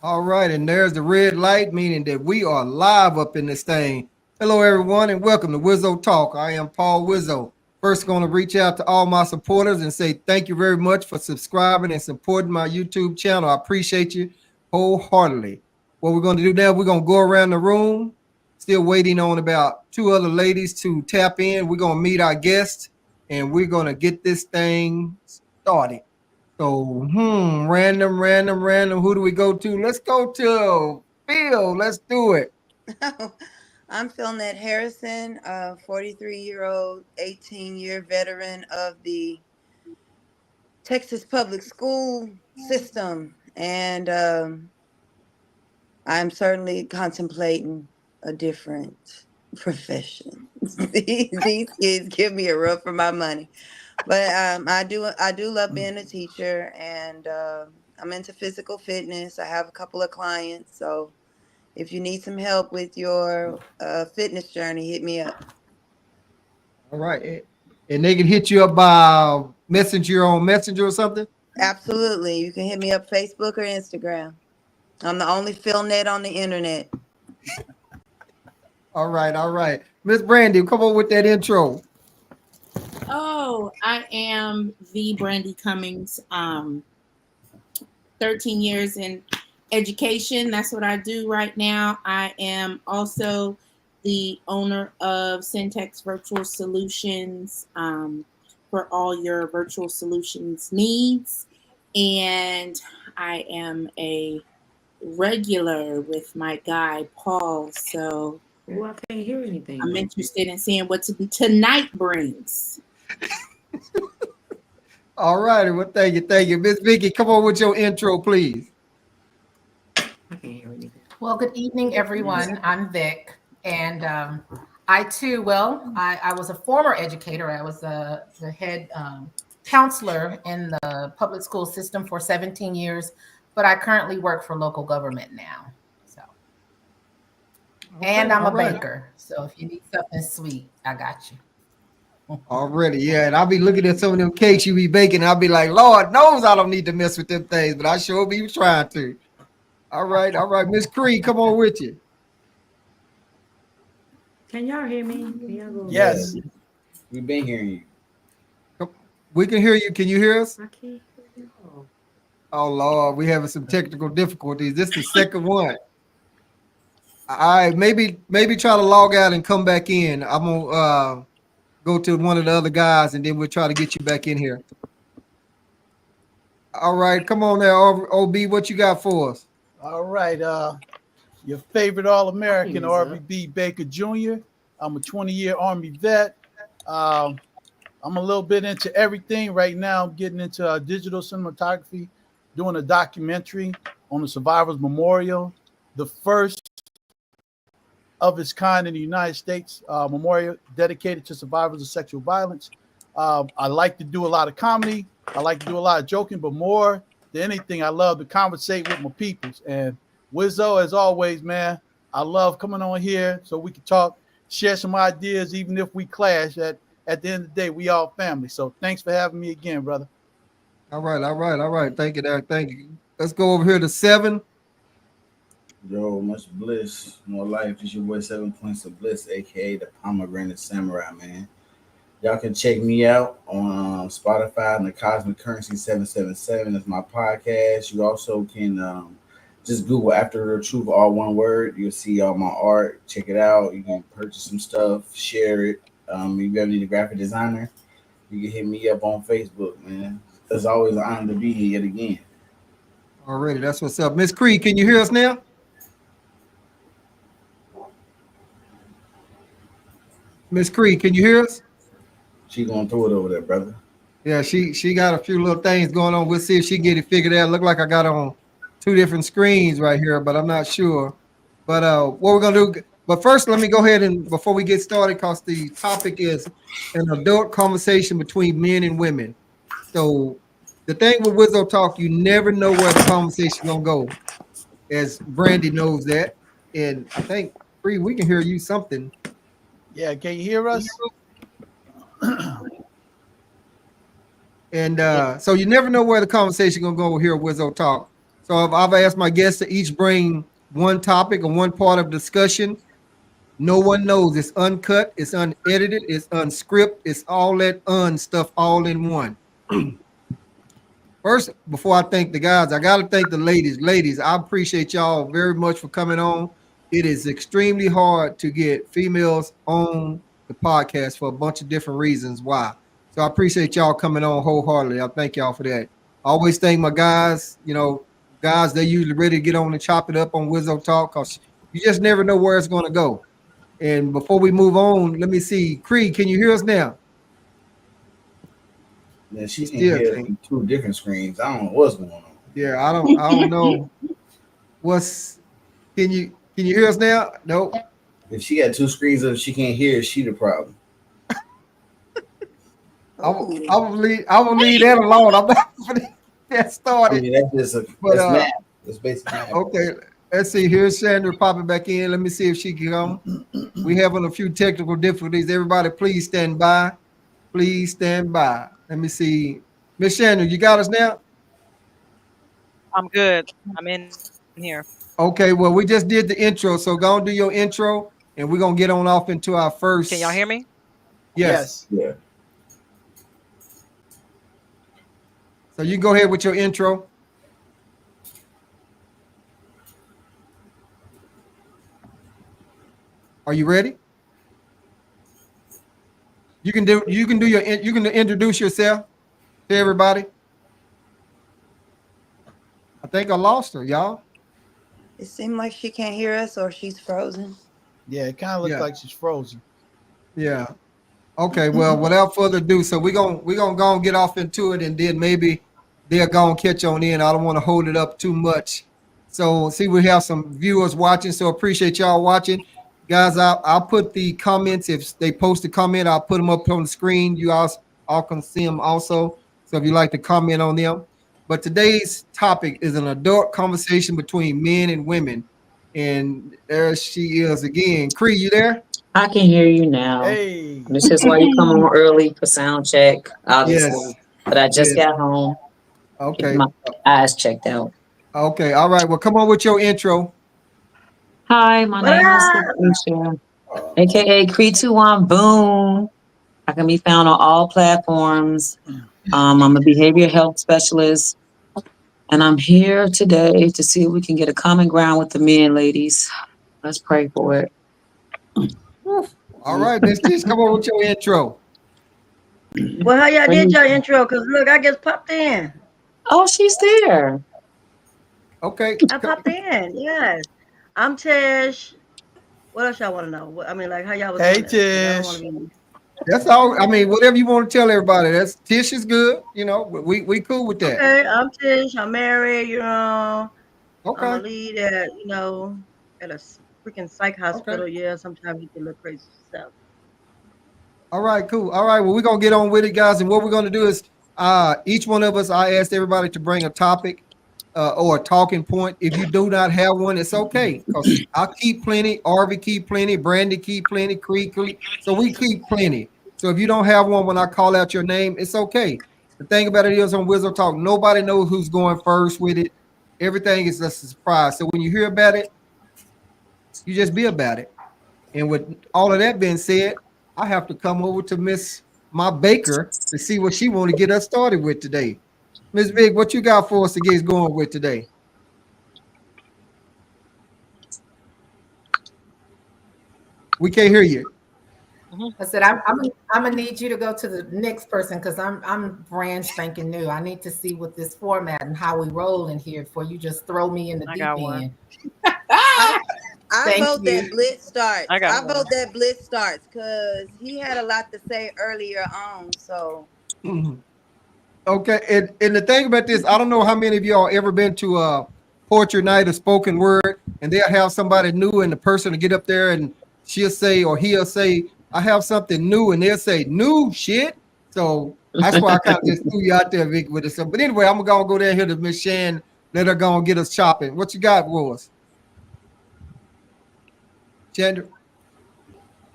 All right, and there's the red light, meaning that we are live up in this thing. Hello, everyone, and welcome to Wizzo Talk. I am Paul Wizzo. First, going to reach out to all my supporters and say thank you very much for subscribing and supporting my YouTube channel. I appreciate you wholeheartedly. What we're going to do now, we're going to go around the room, still waiting on about two other ladies to tap in. We're going to meet our guests, and we're going to get this thing started. So, random. Who do we go to? Let's go to Phil. Let's do it. I'm Philnett Harrison, a 43-year-old, 18-year veteran of the Texas public school system. And I'm certainly contemplating a different profession. These kids give me a run for my money. But I do love being a teacher, and I'm into physical fitness. I have a couple of clients, so if you need some help with your fitness journey, hit me up. All right. And they can hit you up by messenger on messenger or something. Absolutely. You can hit me up Facebook or Instagram. I'm the only Philnet on the internet. All right. Miss Brandy, come on with that intro. Oh, I am the Brandy Cummings. 13 years in education. That's what I do right now. I am also the owner of Syntex Virtual Solutions for all your virtual solutions needs. And I am a regular with my guy, Paul. So Oh, I can't hear anything. I'm interested in seeing what tonight brings. All righty. Well, thank you. Miss Vicky, come on with your intro, please. I can't hear anything. Well, good evening, everyone. I'm Vic, and I too, I was a former educator. I was the head counselor in the public school system for 17 years, but I currently work for local government now. So, and I'm a baker. So if you need something sweet, I got you. Already, yeah. And I'll be looking at some of them cakes you be baking. I'll be like, Lord knows I don't need to mess with them things, but I sure be trying to. All right. Miss Cree, come on with you. Can y'all hear me? Can y'all go Yes, we've been hearing you. We can hear you. Can you hear us? I can't hear y'all. Oh Lord, we having some technical difficulties. This is the second one. All right, maybe try to log out and come back in. I'm gonna go to one of the other guys, and then we'll try to get you back in here. All right, come on there, OB. What you got for us? All right, your favorite All-American, R.B.B. Baker Jr. I'm a 20-year Army vet. I'm a little bit into everything right now. I'm getting into digital cinematography, doing a documentary on the Survivors Memorial, the first of its kind in the United States, memorial dedicated to survivors of sexual violence. I like to do a lot of comedy. I like to do a lot of joking, but more than anything, I love to conversate with my peoples. And Wizzo, as always, man, I love coming on here so we can talk, share some ideas, even if we clash. At the end of the day, we all family. So thanks for having me again, brother. All right. Thank you, Derek. Thank you. Let's go over here to 7. Yo, much bliss, more life. It's your boy 7 Points of Bliss, aka the Pomegranate Samurai, man. Y'all can check me out on Spotify and the Cosmic Currency 777. That's my podcast. You also can just Google After the Truth, all one word. You'll see all my art. Check it out. You can purchase some stuff, share it. If you ever need a graphic designer, you can hit me up on Facebook, man. It's always an honor to be here yet again. Already, that's what's up. Miss Cree, can you hear us now? Miss Cree, can you hear us? She going through it over there, brother. Yeah, she got a few little things going on. We'll see if she get it figured out. Look like I got on 2 different screens right here, but I'm not sure. But what we're gonna do? But first, let me go ahead and before we get started, because the topic is an adult conversation between men and women. So the thing with Wizzo Talk, you never know where the conversation gonna go. As Brandy knows that, and I think Cree, we can hear you something. Yeah, can you hear us? And so you never know where the conversation gonna go here with Wizzo Talk. So I've asked my guests to each bring one topic or one part of discussion. No one knows. It's uncut, it's unedited, it's unscripted, it's all that stuff all in one. First, before I thank the guys, I got to thank the ladies. Ladies, I appreciate y'all very much for coming on. It is extremely hard to get females on the podcast for a bunch of different reasons why. So I appreciate y'all coming on wholeheartedly. I thank y'all for that. I always thank my guys, guys, they usually ready to get on and chop it up on Wizzo Talk because you just never know where it's going to go. And before we move on, let me see. Creed, can you hear us now? Yeah, she can Still hear can't. two different screens. I don't know what's going on. Yeah, I don't know. Can you hear us now? Nope. If she got two screens up, she can't hear. She the problem. I will leave that alone. I'm not gonna get that I started. mean, that's just But, that's math. That's basically math. Okay, let's see. Here's Sandra popping back in. Let me see if she can come. We having a few technical difficulties. Everybody, please stand by. Please stand by. Let me see. Miss Sandra, you got us now? I'm good. I'm in here. Okay, well, we just did the intro, so go and do your intro, and we're gonna get on off into our first. Can y'all hear me? Yes. Yeah. So you go ahead with your intro. Are you ready? You can introduce yourself to everybody. I think I lost her, y'all. It seemed like she can't hear us or she's frozen. Yeah, it kind of looks like she's frozen. Yeah. Okay, well, without further ado, so we're gonna go and get off into it, and then maybe they're gonna catch on in. I don't want to hold it up too much. So see, we have some viewers watching, so appreciate y'all watching. Guys, I'll put the comments. If they post a comment, I'll put them up on the screen. You all can see them also. So if you like to comment on them. But today's topic is an adult conversation between men and women. And there she is again. Cree, you there? I can hear you now. Hey. This is why you come on early for sound check, obviously. Yes. But I just Yes. got home. Okay. Getting my eyes checked out. Okay. All right. Well, come on with your intro. Hi, my name is Lakeisha, aka Cree21 Boom. I can be found on all platforms. I'm a behavior health specialist, and I'm here today to see if we can get a common ground with the men, ladies. Let's pray for it. All right. Let's just come on with your intro. Well, how y'all did your intro? Because look, I just popped in. Oh, she's there. Okay. I popped in. Yes. I'm Tish. What else y'all want to know? I mean, like, how y'all was Hey, doing this? I don't Tish. wanna be- That's all. I mean, whatever you want to tell everybody. That's Tish is good. We cool with that. Okay, I'm Tish. I'm married. I'm a Okay. lead at, at a freaking psych hospital. Yeah, sometimes you can look crazy stuff. All right, cool. All right, well, we're gonna get on with it, guys. And what we're gonna do is each one of us, I asked everybody to bring a topic or a talking point. If you do not have one, it's okay. Because I keep plenty, Arvy keep plenty, Brandy keep plenty, Creek. So we keep plenty. So if you don't have one when I call out your name, it's okay. The thing about it is on Wizard Talk, nobody knows who's going first with it. Everything is just a surprise. So when you hear about it, you just be about it. And with all of that being said, I have to come over to my baker to see what she want to get us started with today. Miss Big, what you got for us to get going with today? We can't hear you. I said I'm gonna need you to go to the next person because I'm brand spanking new. I need to see what this format and how we roll in here before you just throw me in the deep end. I vote that Blitz starts. I vote that Blitz starts because he had a lot to say earlier on. So Okay, and the thing about this, I don't know how many of y'all ever been to a poetry night or spoken word, and they'll have somebody new, and the person will get up there and she'll say or he'll say, "I have something new," and they'll say, "New shit." So that's why I kind of just threw you out there, Vic, with it. So, but anyway, I'm gonna go down here to Miss Shan. Let her go and get us chopping. What you got for us, Chandra?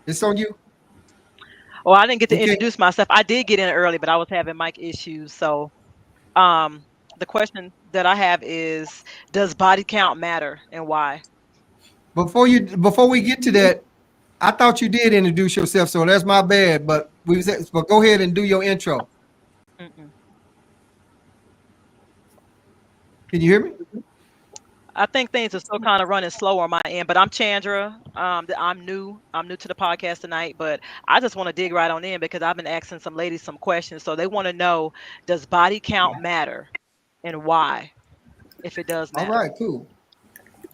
It's on you. Well, I didn't get to introduce myself. I did get in early, but I was having mic issues. So, the question that I have is, does body count matter and why? Before we get to that, I thought you did introduce yourself, so that's my bad. But go ahead and do your intro. Mm-mm. Can you hear me? I think things are still kind of running slow on my end, but I'm Chandra. I'm new. I'm new to the podcast tonight, but I just want to dig right on in because I've been asking some ladies some questions. So they want to know, does body count matter and why, if it does All matter? right, cool.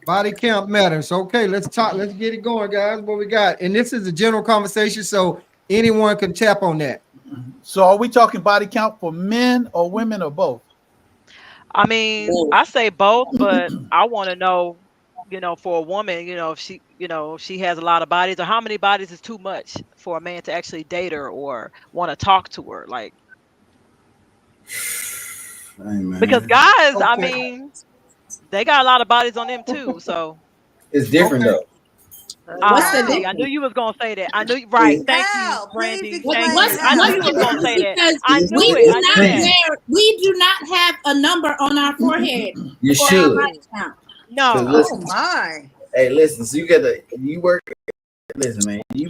Body count matters. Okay, let's talk. Let's get it going, guys. What we got? And this is a general conversation, so anyone can tap on that. So are we talking body count for men or women or both? I mean, I say both, but I want to know, for a woman, if she has a lot of bodies, or how many bodies is too much for a man to actually date her or want to talk to her. Like, Hey, because man. guys, I Okay. mean, they got a lot of bodies on them too. So, It's different Okay. though. What's the see, I knew difference? you was gonna say that. I knew, right? Thank you, How? Please Brandy. Thank explain you. I knew how. you was gonna say that. Because I It's knew we it. do I knew not that. we do not have a number on our forehead You for our should. body count. Cause No. Oh listen, my. hey, listen. So you work. Listen, man. You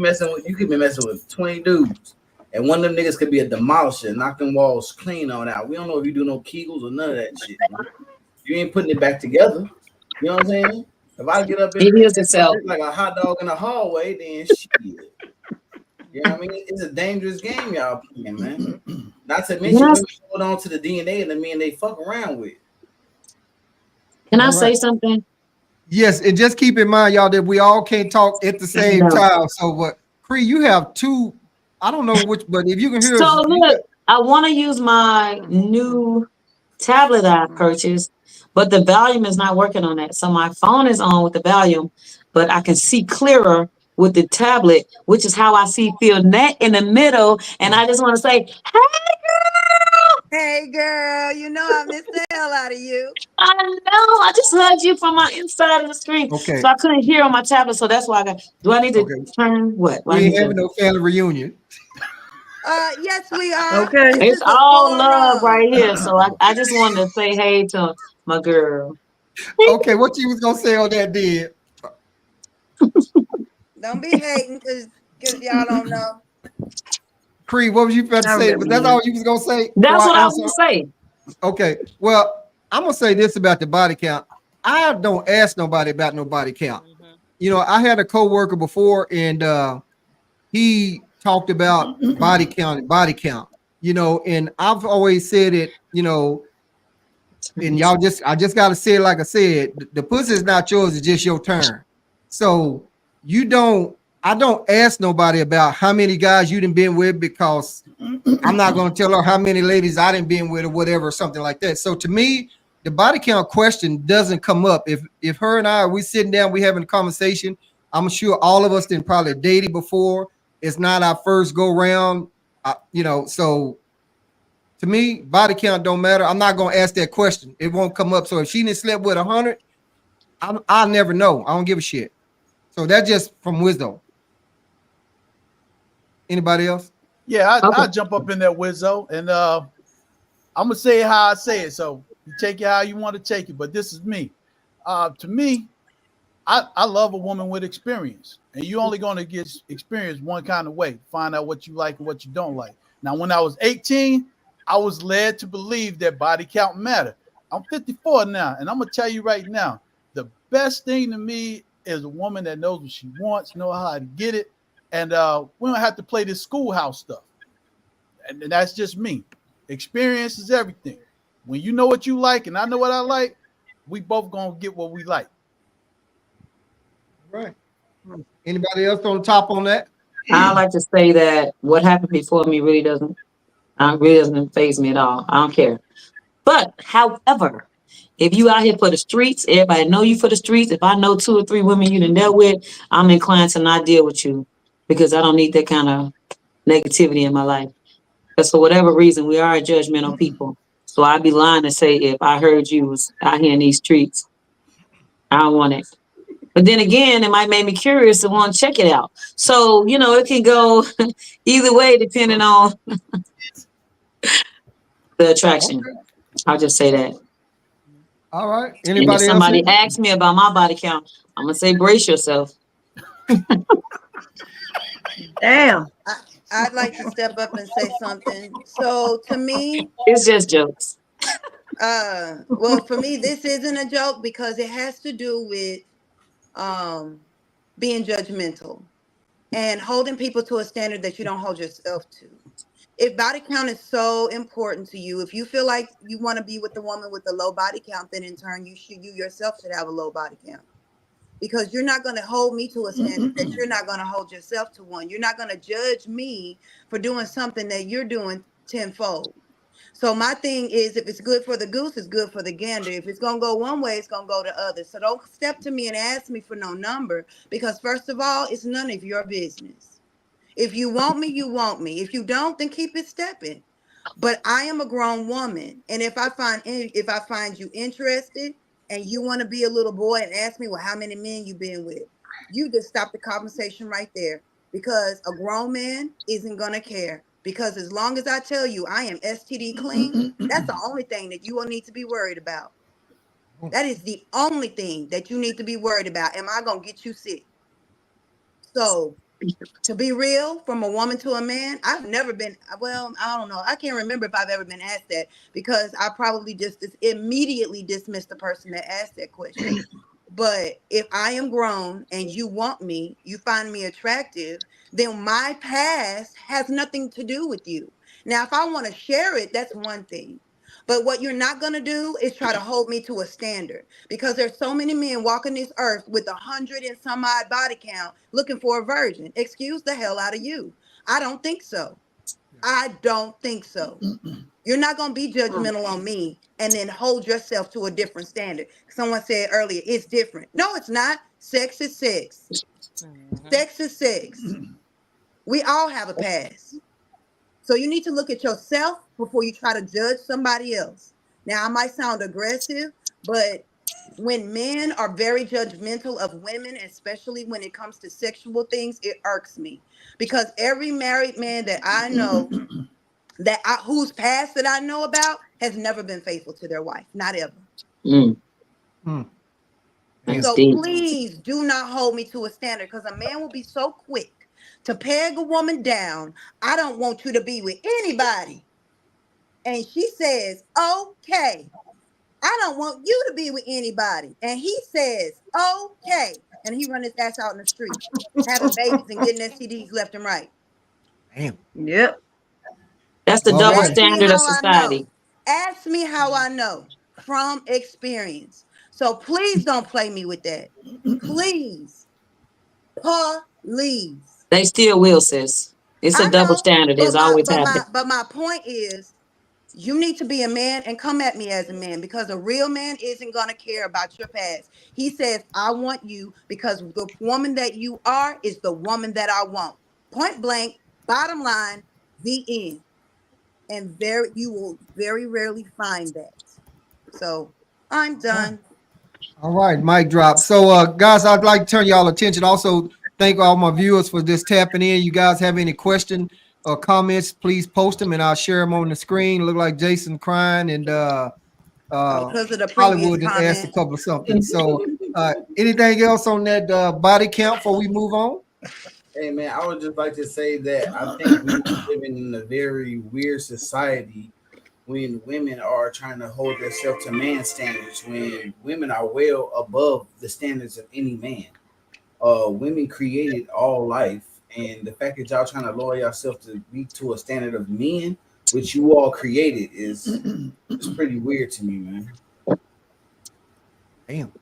could be messing with 20 dudes, and one of them niggas could be a demolisher, knock them walls clean on out. We don't know if you do no Kegels or none of that shit, man. You ain't putting it back together. You know what I'm saying? If I get up in It is itself. like a hot dog in the hallway, then shit. You know what I mean? It's a dangerous game y'all playing, man. Not to mention Yes. women hold on to the DNA of the men they fuck around with. Can I All say right. something? Yes, and just keep in mind, y'all, that we all can't talk at the same No. time. So, what, Cree, you have two. I don't know which, but if you can hear So us, look, I want to use my new tablet I purchased, but the volume is not working on that. So my phone is on with the volume, but I can see clearer with the tablet, which is how I feel net in the middle. And I just want to say, hey, girl. Hey girl, you know I miss the hell out of you. I know. I just hugged you from my inside of the screen. okay, So I couldn't hear on my tablet. So that's why do I need to okay, turn what? What I we need ain't having to? no family reunion. Yes we are. Okay. This It's is a all love forum. right here. So I just wanted to say hey to my girl. Okay, what you was gonna say on that, did? Don't be hating because y'all don't know. Cree, what was you about to I say? remember But that's you. all you was gonna say before That's I what I was answer. gonna say. Okay, well, I'm gonna say this about the body count. I don't ask nobody about no body count. Mhm. You know, I had a coworker before, and he talked about body count and body count. You know, and I've always said it. You know, and I just gotta say it like I said. The pussy is not yours; it's just your turn. So I don't ask nobody about how many guys you done been with because I'm not going to tell her how many ladies I done been with or whatever, or something like that. So to me, the body count question doesn't come up. If her and I we sitting down, we having a conversation, I'm sure all of us didn't probably dated before. It's not our first go round, so to me, body count don't matter. I'm not going to ask that question. It won't come up. So if she didn't slept with 100, I'll never know. I don't give a shit. So that's just from wisdom. Anybody else? Yeah, Okay. I jump up in that Wizzo, and I'm gonna say it how I say it. So you take it how you want to take it, but this is me. To me, I love a woman with experience, and you only going to get experience one kind of way. Find out what you like and what you don't like. Now, when I was 18, I was led to believe that body count mattered. I'm 54 now, and I'm gonna tell you right now, the best thing to me is a woman that knows what she wants, know how to get it, and we don't have to play this schoolhouse stuff. And that's just me. Experience is everything. When you know what you like, and I know what I like, we both gonna get what we like. Right. Anybody else on top on that? I like to say that what happened before me really doesn't faze me at all. I don't care. But however, if you out here for the streets, everybody know you for the streets. If I know 2 or 3 women you done dealt with, I'm inclined to not deal with you because I don't need that kind of negativity in my life. Because for whatever reason, we are a judgmental people. So I'd be lying to say if I heard you was out here in these streets, I don't want it. But then again, it might make me curious to want to check it out. So, it can go either way depending on the attraction. Okay. I'll just say that. All right. And if Anybody else? somebody asks me about my body count, I'm gonna say brace yourself. Damn. I'd like to step up and say something. So to me, It's just jokes. well, for me, this isn't a joke because it has to do with being judgmental and holding people to a standard that you don't hold yourself to. If body count is so important to you, if you feel like you want to be with the woman with a low body count, then in turn you yourself should have a low body count. Because you're not going to hold me to a standard that you're not going to hold yourself to one. You're not going to judge me for doing something that you're doing tenfold. So my thing is, if it's good for the goose, it's good for the gander. If it's going to go one way, it's going to go the other. So don't step to me and ask me for no number, because first of all, it's none of your business. If you want me, you want me. If you don't, then keep it stepping. But I am a grown woman, and if I find you interested and you want to be a little boy and ask me, well, how many men you been with, you just stop the conversation right there, because a grown man isn't gonna care. Because as long as I tell you I am STD clean, that's the only thing that you will need to be worried about. That is the only thing that you need to be worried about. Am I gonna get you sick? So to be real, from a woman to a man, I've never been, well, I don't know. I can't remember if I've ever been asked that, because I probably just immediately dismissed the person that asked that question. But if I am grown and you want me, you find me attractive, then my past has nothing to do with you. Now, if I want to share it, that's one thing. But what you're not going to do is try to hold me to a standard, because there's so many men walking this earth with 100 and some odd body count looking for a virgin. Excuse the hell out of you. I don't think so. I don't think so. You're not going to be judgmental on me and then hold yourself to a different standard. Someone said earlier, it's different. No, it's not. Sex is sex. Sex is sex. We all have a past. So you need to look at yourself before you try to judge somebody else. Now, I might sound aggressive, but when men are very judgmental of women, especially when it comes to sexual things, it irks me. Because every married man that I know, whose past that I know about, has never been faithful to their wife. Not ever. So please do not hold me to a standard, because a man will be so quick to peg a woman down. I don't want you to be with anybody. And she says, okay. I don't want you to be with anybody. And he says, okay. And he run his ass out in the street, having babies and getting STDs left and right. Damn. Yep. That's the double Ask me standard of how I society. know. Ask me how I know from experience. So please don't play me with that. Please. Please. They still will, sis. It's a double standard. It's always happened. But my point is, you need to be a man and come at me as a man, because a real man isn't going to care about your past. He says, I want you because the woman that you are is the woman that I want. Point blank, bottom line, the end. And you will very rarely find that. So I'm done. All right, mic drop. So, guys, I'd like to turn y'all attention. Also, thank all my viewers for just tapping in. You guys have any question or comments, please post them and I'll share them on the screen. Look like Jason crying, and Because of the previous Hollywood just comment. asked a couple of something. So, anything else on that body count before we move on? Hey man, I would just like to say that I think we live in a very weird society when women are trying to hold themselves to man standards, when women are well above the standards of any man. Women created all life, and the fact that y'all trying to lower yourself to be to a standard of men, which you all created, is it's pretty weird to me, man. Damn.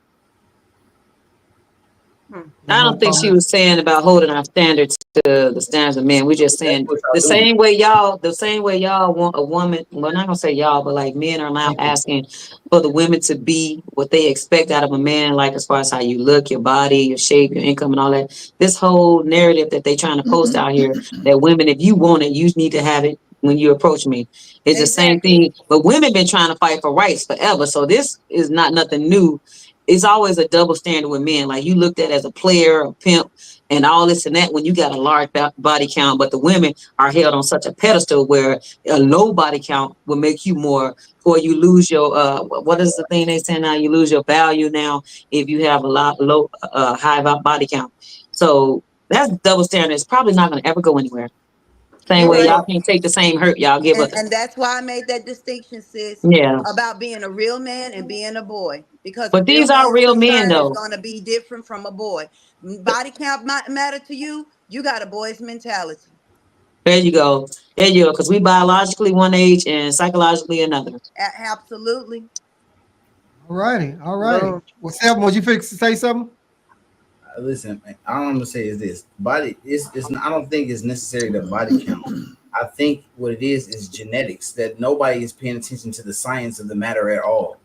I don't think she was saying about holding our standards to the standards of men. We're just saying the same way y'all want a woman. Well, I'm not gonna say y'all, but like men are now asking for the women to be what they expect out of a man, like as far as how you look, your body, your shape, your income, and all that. This whole narrative that they trying to post out here, that women, if you want it, you need to have it when you approach me. It's the same thing. But women been trying to fight for rights forever. So this is not nothing new. it's always a double standard with men. Like you looked at as a player, a pimp, and all this and that when you got a large body count, but the women are held on such a pedestal where a low body count will make you more, or you lose your what is the thing they say now? You lose your value now if you have a lot low high body count. So that's double standard. It's probably not going to ever go anywhere. Same You're way right. y'all can't take the same hurt y'all give us. And that's why I made that distinction, sis, Yeah, about being a real man and being a boy. Because a but real these are man's real men concern is though. going to be different from a boy. Body count matter to you. You got a boy's mentality. There you go. There you go. Because we biologically one age and psychologically another. Absolutely. All righty. All righty. Boom. Well, Sam, was you fix to say something? Listen, man, all I'm gonna say is this: body is. I don't think it's necessary the body count. I think what it is genetics. That nobody is paying attention to the science of the matter at all.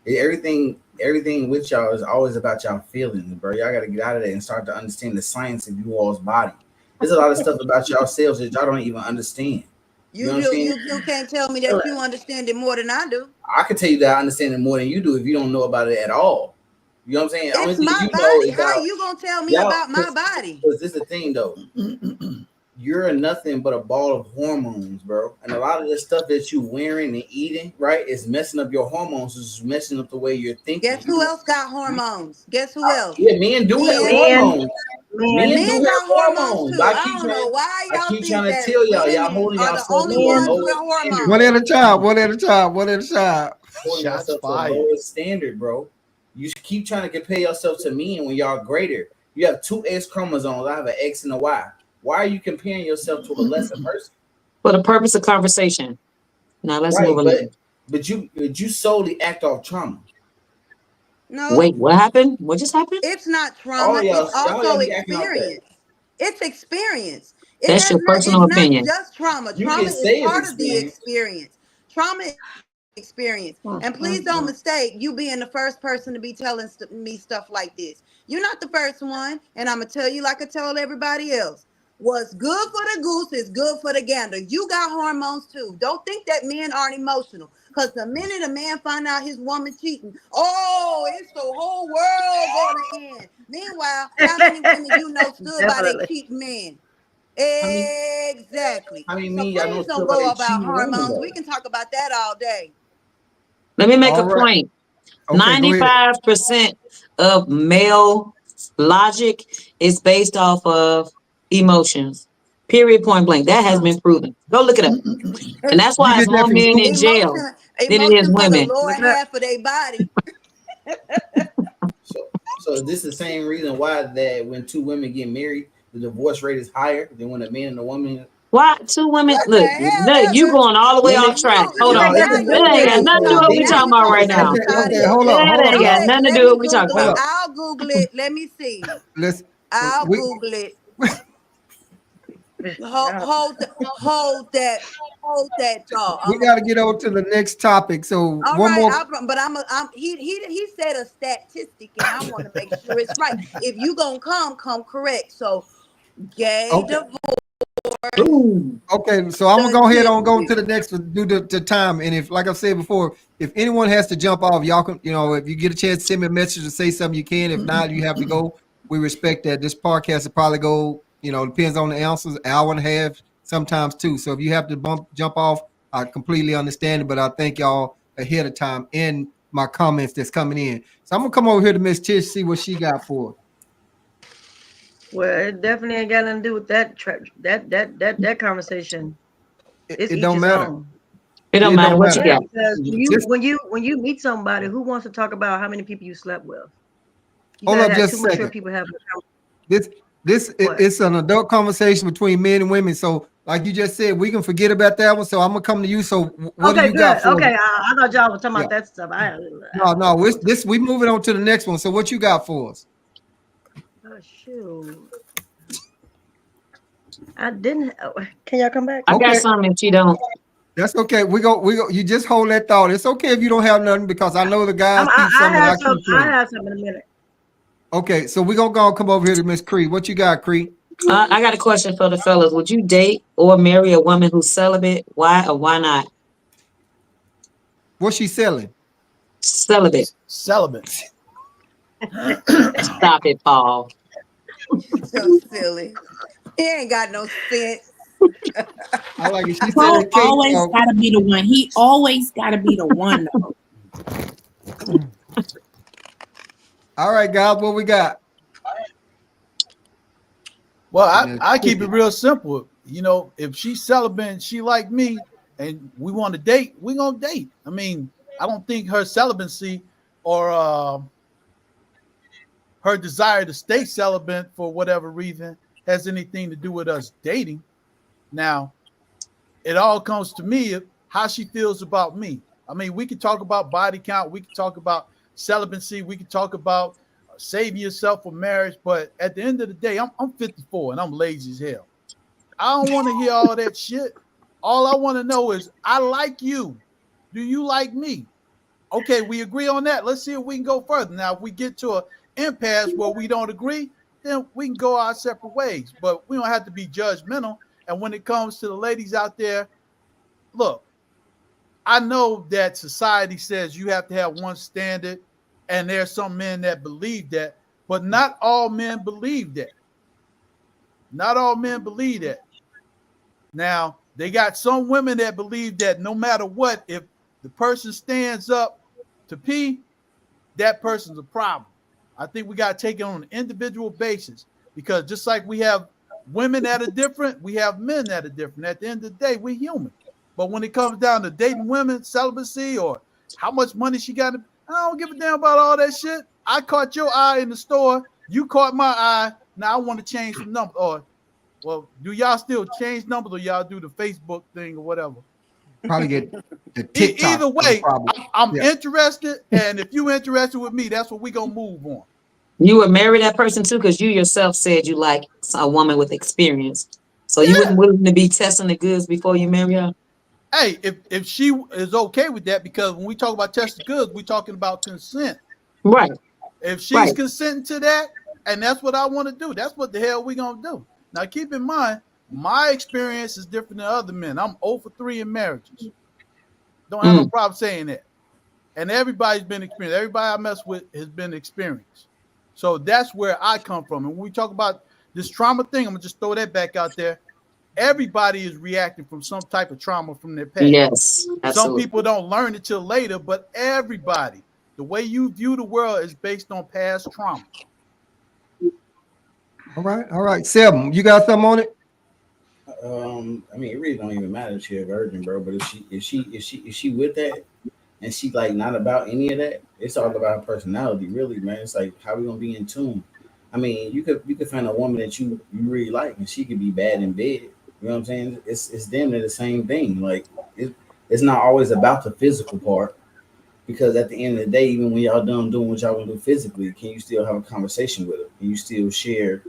Everything with y'all is always about y'all feelings, bro. Y'all got to get out of there and start to understand the science of you all's body. There's a lot of stuff about yourselves that y'all don't even understand. You know what I'm saying? You can't tell me that you understand it more than I do. I can tell you that I understand it more than you do if you don't know about it at all. You know what I'm saying? It's Only my thing you body. know is How about, you gonna tell me about my body? Because this is the thing, though. You're nothing but a ball of hormones, bro. And a lot of the stuff that you wearing and eating, right, is messing up your hormones. It's messing up the way you're thinking. Guess who else got hormones? Guess who else? Yeah, men do have hormones. Men do got have hormones too. I I don't know why I y'all keep think trying to that tell y'all, women y'all holding are the yourself only to a ones lower with standard. hormones. One at a time. One at a time. One at a time. Holding Shots yourself to a fired. lower standard, bro. You keep trying to compare yourself to men when y'all greater. You have two X chromosomes. I have an X and a Y. Why are you comparing yourself to a lesser person? For the purpose of conversation. Now let's Right, move along. but you solely act off trauma. No, Wait, what happened? What just happened? it's not All trauma. y'all, It's also be acting off that. experience. It's experience. That's your It's personal not opinion. just trauma. You Trauma can is say it's part of the experience. experience. Trauma is experience. And please don't mistake you being the first person to be telling me stuff like this. You're not the first one, and I'm gonna tell you like I told everybody else. What's good for the goose is good for the gander. You got hormones too. Don't think that men aren't emotional. Because the minute a man find out his woman cheating, oh, it's the whole world gonna end. Meanwhile, how many women you know stood by their Definitely. cheating man? I mean, Exactly. I mean, So me, I know please don't stuff about go they about cheating women hormones. though. We can talk about that all day. Let me make All a right. point. Okay, go ahead. 95% of male logic is based off of emotions. Period, point blank. That has been proven. Go look it up. And that's You why it's get that more from men in Google? jail than it is Emotion for the women. lower Look it up. half of their body. So this is the same reason why that when two women get married, the divorce rate is higher than when a man and a woman. Why two women? What the Look, hell you ever? going all the way Women, off track. You Hold no, on. it's now the you That ain't got now you nothing to do with what we talking. Now talking you about right talking, now. Okay, Sadia. hold on, That hold ain't on. got Okay, nothing to let do with me what we talking Google it. about. I'll Google it. Let me see. Let's I'll we Google it. Hold that thought. we got to get on to the next topic. So All one right, more. but he said a statistic, and I want to make sure it's right. If you gonna come correct. So gay Okay. divorce Ooh. Okay, so I'm gonna go ahead on go to statistics. the next one, do the time. And if, like I said before, if anyone has to jump off, y'all can, if you get a chance, send me a message to say something, you can. If not, you have to go. We respect that. This podcast will probably go, depends on the answers, hour and a half, sometimes two. So if you have to jump off, I completely understand it, but I thank y'all ahead of time in my comments that's coming in. So I'm gonna come over here to Miss Tish, see what she got for us. Well, it definitely ain't got nothing to do with that conversation. It's It each don't its matter. own. It don't It matter don't what you matter. Yeah, got. because Just when you meet somebody who wants to talk about how many people you slept with, you hold gotta up have just two a mature second. people having what? It's an adult conversation between men and women. So, like you just said, we can forget about that one. So I'm gonna come to you. So, what do Okay, you got good. for us? Okay, I thought y'all was talking Yeah. about that stuff. No. We moving on to the next one. So, what you got for us? Oh shoot! I didn't. Can y'all come back? I got Okay, something if you don't. that's okay. We go. You just hold that thought. It's okay if you don't have nothing because I know the guys keep I some and I have keep some. I some. have some in a minute. Okay, so we're gonna go come over here to Miss Cree. What you got, Cree? I got a question for the fellas. Would you date or marry a woman who's celibate? Why or why not? What's she selling? Celibate. Celibate. Stop it, Paul. So silly. He ain't got no sense. I like it. She said Paul that cake always talk. got to be the one. He always got to be the one, though. All right, guys, what we got? Well, I keep it real simple. You know, if she's celibate and she like me and we want to date, we gonna date. I mean, I don't think her celibacy or her desire to stay celibate for whatever reason has anything to do with us dating. Now, it all comes to me how she feels about me. I mean, we can talk about body count, we can talk about celibacy, we can talk about saving yourself for marriage, but at the end of the day, I'm 54 and I'm lazy as hell. I don't want to hear all that shit. All I want to know is, I like you. Do you like me? Okay, we agree on that. Let's see if we can go further. Now, if we get to an impasse where we don't agree, then we can go our separate ways. But we don't have to be judgmental. And when it comes to the ladies out there, look, I know that society says you have to have one standard, and there's some men that believe that, but not all men believe that. Not all men believe that. Now, they got some women that believe that no matter what, if the person stands up to pee, that person's a problem. I think we got to take it on an individual basis, because just like we have women that are different, we have men that are different. At the end of the day, we're human. But when it comes down to dating women, celibacy, or how much money she got, I don't give a damn about all that shit. I caught your eye in the store. You caught my eye. Now I want to change some numbers. Or, well, do y'all still change numbers, or y'all do the Facebook thing or whatever? Probably get the TikTok. Either way, I'm Yeah. interested, and if you interested with me, that's what we gonna move on. You would marry that person too, because you yourself said you like a woman with experience. So you Yeah. wouldn't willing to be testing the goods before you marry her? Hey, if she is okay with that, because when we talk about testing goods, we're talking about consent. Right. If she's Right. consenting to that, and that's what I want to do, that's what the hell we gonna do. Now, keep in mind, my experience is different than other men. I'm 0 for 3 in marriages. Don't have no problem saying that. And everybody's been experienced. Everybody I mess with has been experienced. So that's where I come from. And when we talk about this trauma thing, I'm gonna just throw that back out there. Everybody is reacting from some type of trauma from their past. Yes, absolutely. Some people don't learn it till later, but everybody, the way you view the world is based on past trauma. All right. 7. You got something on it? I mean, it really don't even matter if she's a virgin, bro. But if she with that, and she like not about any of that, it's all about her personality, really, man. It's like, how we gonna be in tune? I mean, you could find a woman that you really like, and she could be bad in bed. You know what I'm saying? It's damn near the same thing. Like, it's not always about the physical part, because at the end of the day, even when y'all done doing what y'all want to do physically, can you still have a conversation with her? Can you still share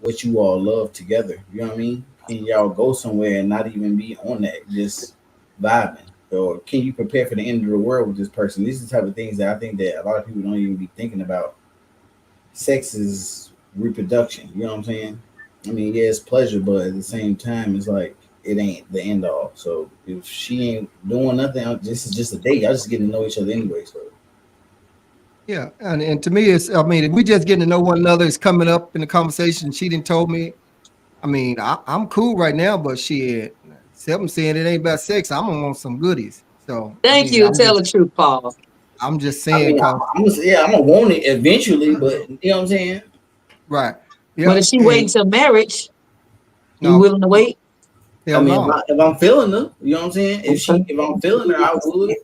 what you all love together? You know what I mean? Can y'all go somewhere and not even be on that, just vibing? Or can you prepare for the end of the world with this person? These are the type of things that I think that a lot of people don't even be thinking about. Sex is reproduction. You know what I'm saying? I mean, yeah, it's pleasure, but at the same time, it's like, it ain't the end all. So if she ain't doing nothing, this is just a date. Y'all just getting to know each other anyway. So Yeah, and to me, it's, I mean, if we just getting to know one another, it's coming up in the conversation. She didn't told me. I mean, I'm cool right now, but shit, 7 saying it ain't about sex. I'm gonna want some goodies. So Thank you. Tell the truth, Paul. I'm just I saying, mean, I'm gonna want it eventually, but you know what I'm saying? right. Yeah. But if she waiting till marriage, No. you willing to wait? I mean, if I'm feeling her, you know what I'm saying? If I'm feeling her, I would.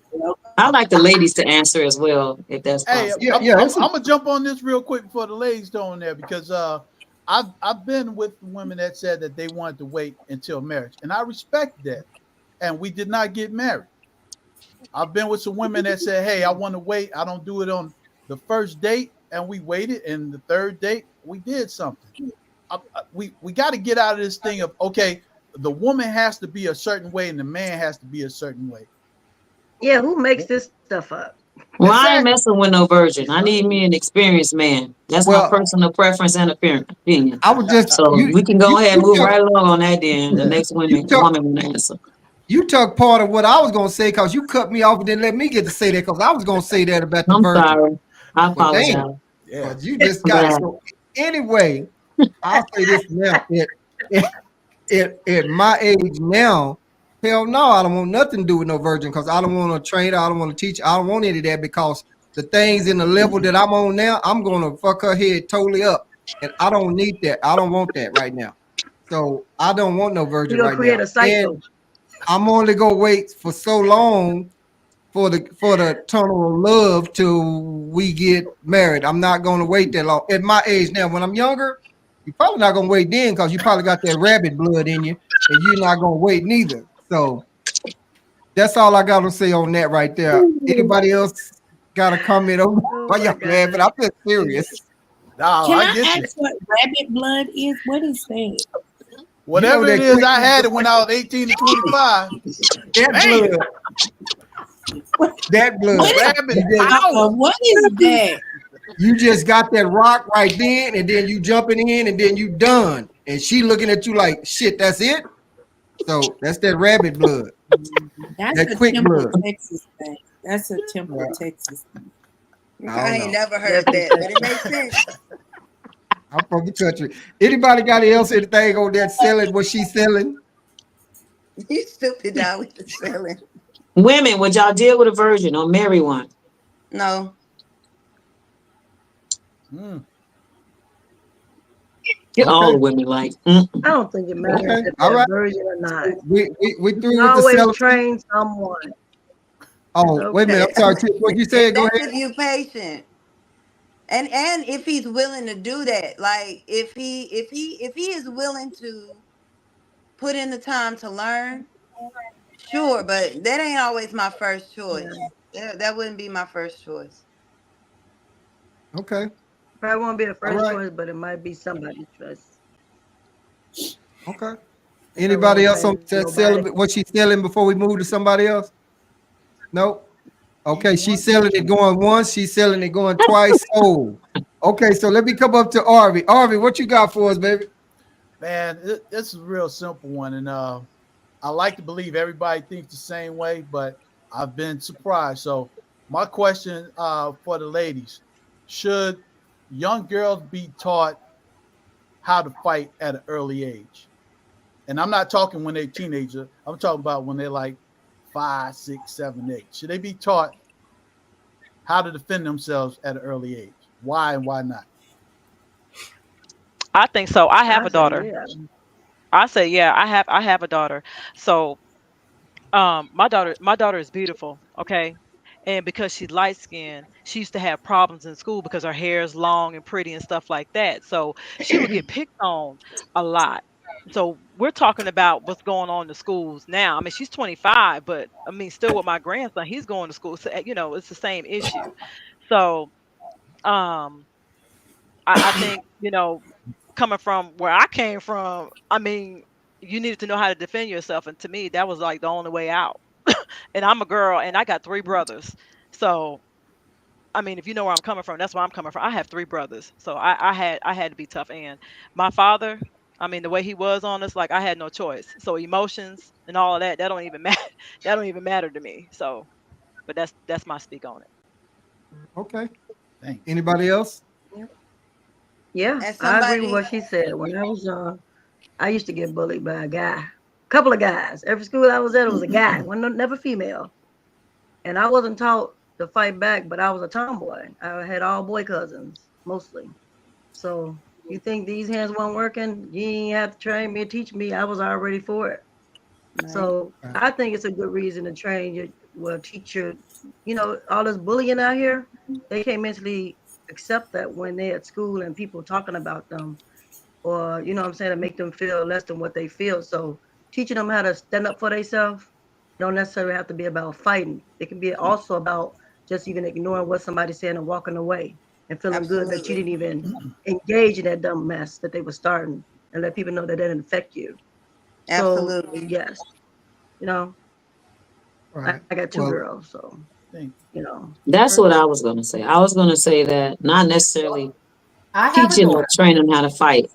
I like the ladies to answer as well, if that's Hey, possible. I'm gonna jump on this real quick before the ladies go in there, because I've been with women that said that they wanted to wait until marriage, and I respect that. And we did not get married. I've been with some women that said, "Hey, I want to wait. I don't do it on the first date," and we waited, and the third date we did something. We got to get out of this thing of, okay, the woman has to be a certain way and the man has to be a certain way. Yeah, who makes this stuff up? Well, I ain't messing with no virgin. I need me an experienced man. That's my personal preference and opinion. I would just so we can go ahead and move right along on that. Then the next woman will answer. You took part of what I was gonna say, because you cut me off and didn't let me get to say that, because I was gonna say that about the virgin. Sorry. I Well, damn, apologize. Yeah. because you just I'm got it. bad. So anyway, I'll say this now. At my age now, hell no, I don't want nothing to do with no virgin because I don't want to train her, I don't want to teach her, I don't want any of that because the things in the level that I'm on now, I'm gonna fuck her head totally up. And I don't need that. I don't want that right now. So I don't want no You're virgin gonna right now. create a And cycle. I'm only gonna wait for so long for the tunnel of love till we get married. I'm not gonna wait that long. At my age now, when I'm younger, you're probably not gonna wait then because you probably got that rabbit blood in you, and you're not gonna wait neither. So that's all I gotta say on that right there. Anybody else got a comment on Oh why my y'all laughing? I'm God. just serious. No, Can I I get you. ask what rabbit blood is? What is that? You know Whatever it that is, quick I had it when I was 18 to 25. that Man, blood, that blood. What is rabbit You just, power. what is that? you just got that rock right then, and then you jumping in, and then you done. And she looking at you like, shit, that's it. So that's that rabbit blood, That's that a quick Temple, blood. Texas thing. That's a Temple, Right. Texas thing. I I don't ain't know. never heard Definitely that, but it Texas. makes sense. I'm from the country. Anybody got else anything on that selling what she's selling? You stupid dog with the selling. Women, would y'all deal with a virgin or marry one? No, Mm. Get all Okay. the women like, I don't think it matters Okay. if All they're right. virgin or not. We You can through with the always celibacy. train someone. It's Oh, wait a minute. okay. I'm sorry. Tiff, what you if said? Go that's ahead. if you patient, and if he's willing to do that, like if he is willing to put in the time to learn, sure. But that ain't always my first Yeah. choice. That wouldn't be my first choice. Okay. Probably won't be the All first right. choice, but it might be somebody's choice. Okay. Ain't no wrong Anybody else on training that nobody. selling what she's selling before we move to somebody else? Nope. Okay, she's selling it going once, she's selling it going twice. Oh, okay. So let me come up to Arby. Arby, what you got for us, baby? Man, this is a real simple one. And I like to believe everybody thinks the same way, but I've been surprised. So my question for the ladies, should young girls be taught how to fight at an early age? And I'm not talking when they're teenager. I'm talking about when they're like 5, 6, 7, 8. Should they be taught how to defend themselves at an early age? Why and why not? I think so. I have I a say daughter. yeah. I say, yeah, I have a daughter. So my daughter is beautiful, okay? And because she's light skinned, she used to have problems in school because her hair is long and pretty and stuff like that. So she would get picked on a lot. So we're talking about what's going on in the schools now. I mean, she's 25, but I mean, still with my grandson, he's going to school. So, it's the same issue. So um I think, coming from where I came from, I mean, you needed to know how to defend yourself. And to me, that was like the only way out. And I'm a girl and I got three brothers. So, I mean, if you know where I'm coming from, that's where I'm coming from. I have three brothers. So I had to be tough. And my father, I mean, the way he was on us, like I had no choice. So emotions and all of that, that don't even matter. That don't even matter to me. So, but that's my speak on it. Okay. Thanks. Anybody else? Yeah, And I agree with somebody, what she said. When I was young, I used to get bullied by a guy, couple of guys. Every school I was at, it was a guy, one never female. And I wasn't taught to fight back, but I was a tomboy. I had all boy cousins mostly. So you think these hands weren't working? You ain't have to train me, teach me. I was already for it. right? So I think it's a good reason to train your well teach your, all this bullying out here, they can't mentally accept that when they're at school and people talking about them or what I'm saying, to make them feel less than what they feel. So teaching them how to stand up for themselves don't necessarily have to be about fighting. It can be also about just even ignoring what somebody's saying and walking away and feeling good that you Absolutely. didn't even engage in that dumb mess that they were starting and let people know that didn't affect you. So Absolutely. yes, you know, All I, right. I got two Well, girls, so Thanks. that's what I was gonna say. I was gonna say that not necessarily I have a teaching or daughter. training them how to fight.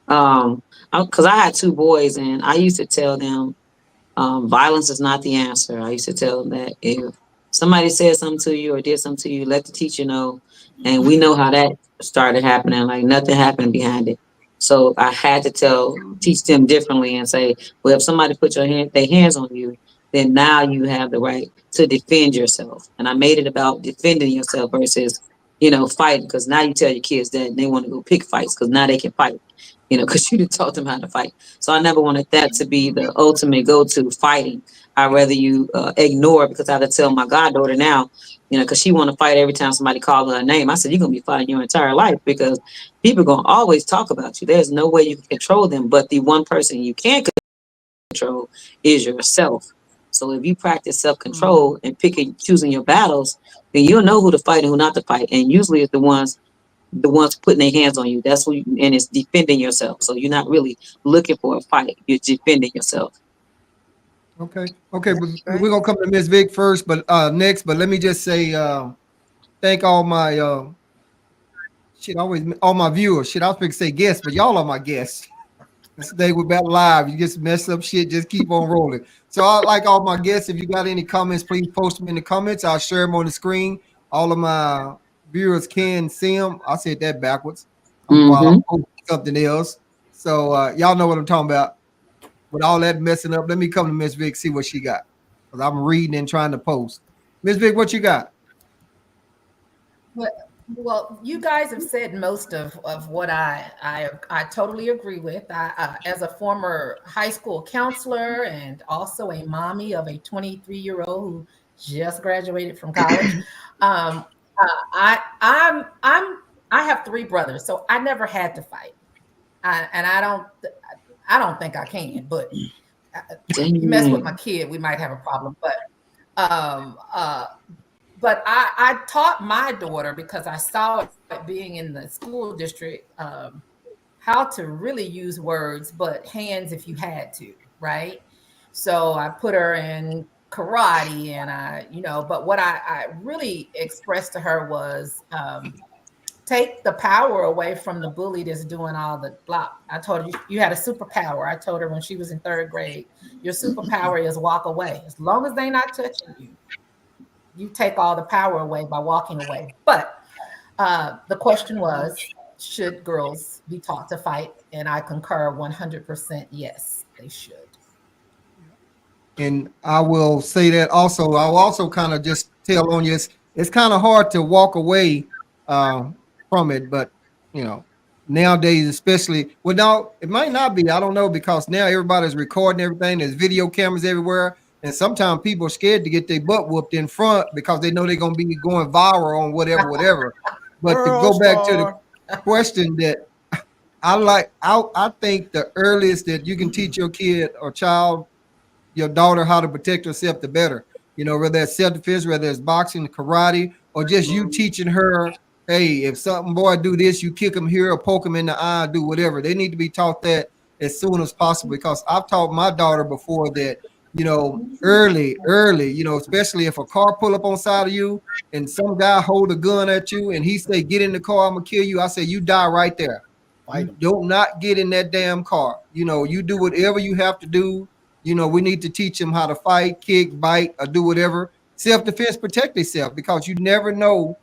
Because I had two boys, and I used to tell them, violence is not the answer. I used to tell them that if Somebody said something to you or did something to you, let the teacher know. And we know how that started happening, like nothing happened behind it. So I had to teach them differently and say, well, if somebody put their hands on you, then now you have the right to defend yourself. And I made it about defending yourself versus, fighting. Because now you tell your kids that they want to go pick fights because now they can fight, because you didn't taught them how to fight. So I never wanted that to be the ultimate go-to fighting. I'd rather you ignore it, because I had to tell my goddaughter now, because she want to fight every time somebody call her a name. I said, you're going to be fighting your entire life because people are going to always talk about you. There's no way you can control them, but the one person you can control is yourself. So if you practice self-control and choosing your battles, then you'll know who to fight and who not to fight. And usually it's the ones putting their hands on you. That's who and it's defending yourself. So you're not really looking for a fight. You're defending yourself. Okay. But we're gonna come to Miss Vic first, but next. But let me just say, thank all my all my viewers. I was going to say guests, but y'all are my guests. Today we're back live. You just mess up shit, just keep on rolling. So I like all my guests. If you got any comments, please post them in the comments. I'll share them on the screen. All of my viewers can see them. I said that backwards. While I'm posting something else. So y'all know what I'm talking about. With all that messing up, let me come to Miss Vic, see what she got. Because I'm reading and trying to post. Miss Vic, what you got? Well, you guys have said most of what I totally agree with. I as a former high school counselor and also a mommy of a 23-year-old who just graduated from college, I have 3 brothers, so I never had to fight, and I don't think I can. But you mess with my kid, we might have a problem. But I taught my daughter, because I saw it being in the school district, how to really use words, but hands if you had to, right? So I put her in karate, and but what I really expressed to her was, take the power away from the bully that's doing all the block. I told her you had a superpower. I told her when she was in 3rd grade, your superpower is walk away. As long as they're not touching you, you take all the power away by walking away. But the question was, should girls be taught to fight? And I concur 100%. Yes, they should. And I will say that also. I'll also kind of just tell on you, it's kind of hard to walk away from it, but nowadays, especially, well, now it might not be. I don't know, because now everybody's recording everything. There's video cameras everywhere, and sometimes people are scared to get their butt whooped in front because they know they're gonna be going viral on whatever. But to go back to the question that I think the earliest that you can teach your kid or child, your daughter, how to protect herself, the better. Whether it's self-defense, whether it's boxing, karate, or just you teaching her, hey, if something boy do this, you kick him here or poke him in the eye, do whatever. They need to be taught that as soon as possible, because I've taught my daughter before that, early, especially if a car pull up on side of you and some guy hold a gun at you and he say, get in the car, I'm gonna kill you. I say, you die right there. You don't not get in that damn car. You do whatever you have to do. We need to teach them how to fight, kick, bite, or do whatever. Self-defense, protect themselves, because you never know